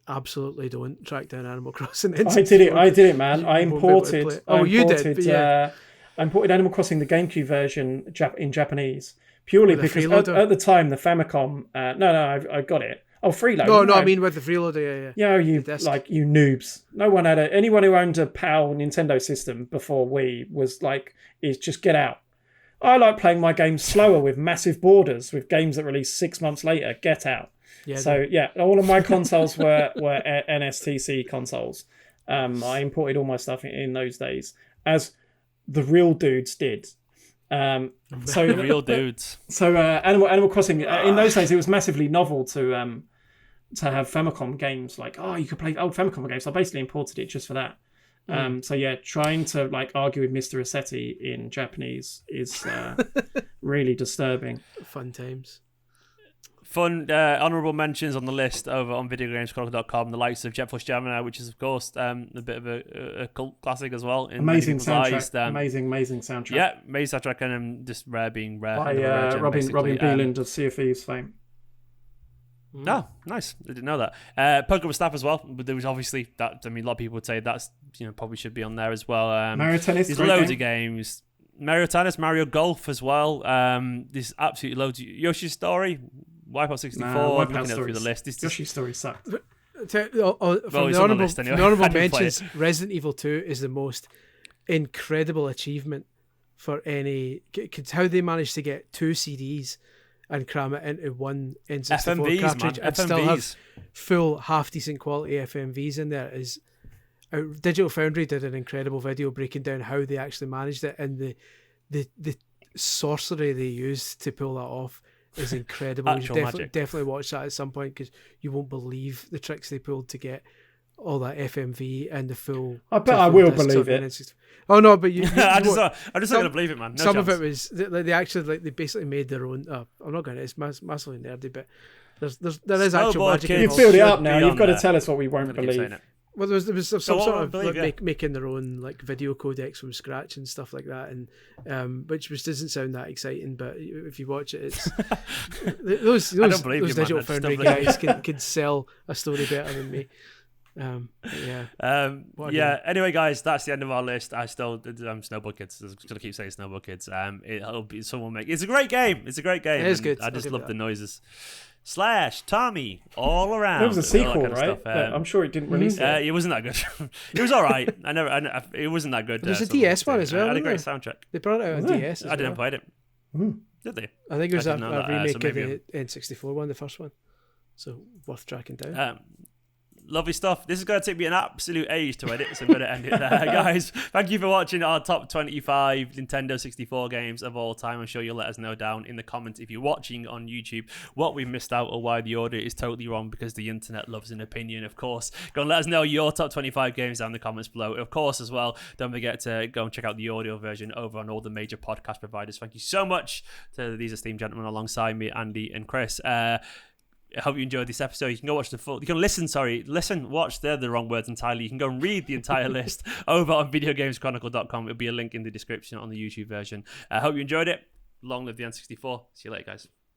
S2: absolutely don't track down Animal Crossing. I did
S3: it, man. I imported Animal Crossing, the GameCube version in Japanese, purely because at the time the Famicom. I got it. Oh, freeloader.
S2: No, I mean with the freeloader,
S3: yeah. You noobs. No one had anyone who owned a PAL Nintendo system before Wii is just get out. I like playing my games slower with massive borders with games that release 6 months later. Get out. Yeah, all of my consoles were NSTC consoles. I imported all my stuff in those days, as the real dudes did.
S1: Real dudes.
S3: So Animal Crossing in those days, it was massively novel to have Famicom games. Like, you could play old Famicom games. So I basically imported it just for that. Trying to argue with Mr. Assetti in Japanese is really disturbing.
S2: Fun times.
S1: Fun honourable mentions on the list over on videogameschronicle.com, the likes of Jet Force Gemini, which is of course a bit of a cult classic as well.
S3: Amazing soundtrack. Amazing soundtrack.
S1: Yeah, amazing soundtrack, and just being rare.
S3: By Robin Beeland of Sea of Thieves fame.
S1: Oh, nice. I didn't know that. Pokemon Snap as well, but there was obviously that. I mean, a lot of people would say that's probably should be on there as well.
S3: Mario Tennis.
S1: There's loads of games. Mario Tennis, Mario Golf as well. There's absolutely loads. Yoshi's Story, Wipeout 64. I'm looking through the list.
S3: Yoshi's Story sucked.
S2: From the honourable mentions, Resident Evil 2 is the most incredible achievement for any. How they managed to get 2 CDs and cram it into one N64
S1: FMVs,
S2: cartridge and still have full half decent quality FMVs in there is. Digital Foundry did an incredible video breaking down how they actually managed it, and the sorcery they used to pull that off is incredible. You should definitely watch that at some point, because you won't believe the tricks they pulled to get all that FMV and the full.
S3: I bet I will believe it.
S2: Oh no, but
S1: I'm just not going to believe it, man.
S2: Some of it was they actually they basically made their own. I'm not going to. It's massively nerdy, but there is actual magic.
S3: You've built it up now. You've got to tell us what we won't believe.
S2: Well, there was some sort of making their own video codecs from scratch and stuff like that, and which doesn't sound that exciting, but if you watch it, it's those Digital Foundry guys can sell a story better than me.
S1: Anyway, guys, that's the end of our list. Snowball Kids. I'm just gonna keep saying Snowball Kids. It'll be someone make. It's a great game. It is good. I just love the noises. Slash Tommy all around.
S3: It was a sequel, right? I'm sure it didn't release.
S1: It wasn't that good. It was all right. It wasn't that good.
S2: There's a DS one as well.
S1: It had a great soundtrack.
S2: They brought it out on DS.
S1: I didn't play it. Did they?
S2: I think it was a remake of the N64 one, the first one. So worth tracking down.
S1: Lovely stuff. This is going to take me an absolute age to edit, so I'm going to end it there. Guys, thank you for watching our top 25 Nintendo 64 games of all time. I'm sure you'll let us know down in the comments if you're watching on YouTube what we missed out or why the order is totally wrong, because the internet loves an opinion, of course. Go and let us know your top 25 games down in the comments below. Of course, as well, don't forget to go and check out the audio version over on all the major podcast providers. Thank you so much to these esteemed gentlemen alongside me, Andy and Chris. I hope you enjoyed this episode. You can go watch the full. You can watch. They're the wrong words entirely. You can go and read the entire list over on videogameschronicle.com. There'll be a link in the description on the YouTube version. I hope you enjoyed it. Long live the N64. See you later, guys.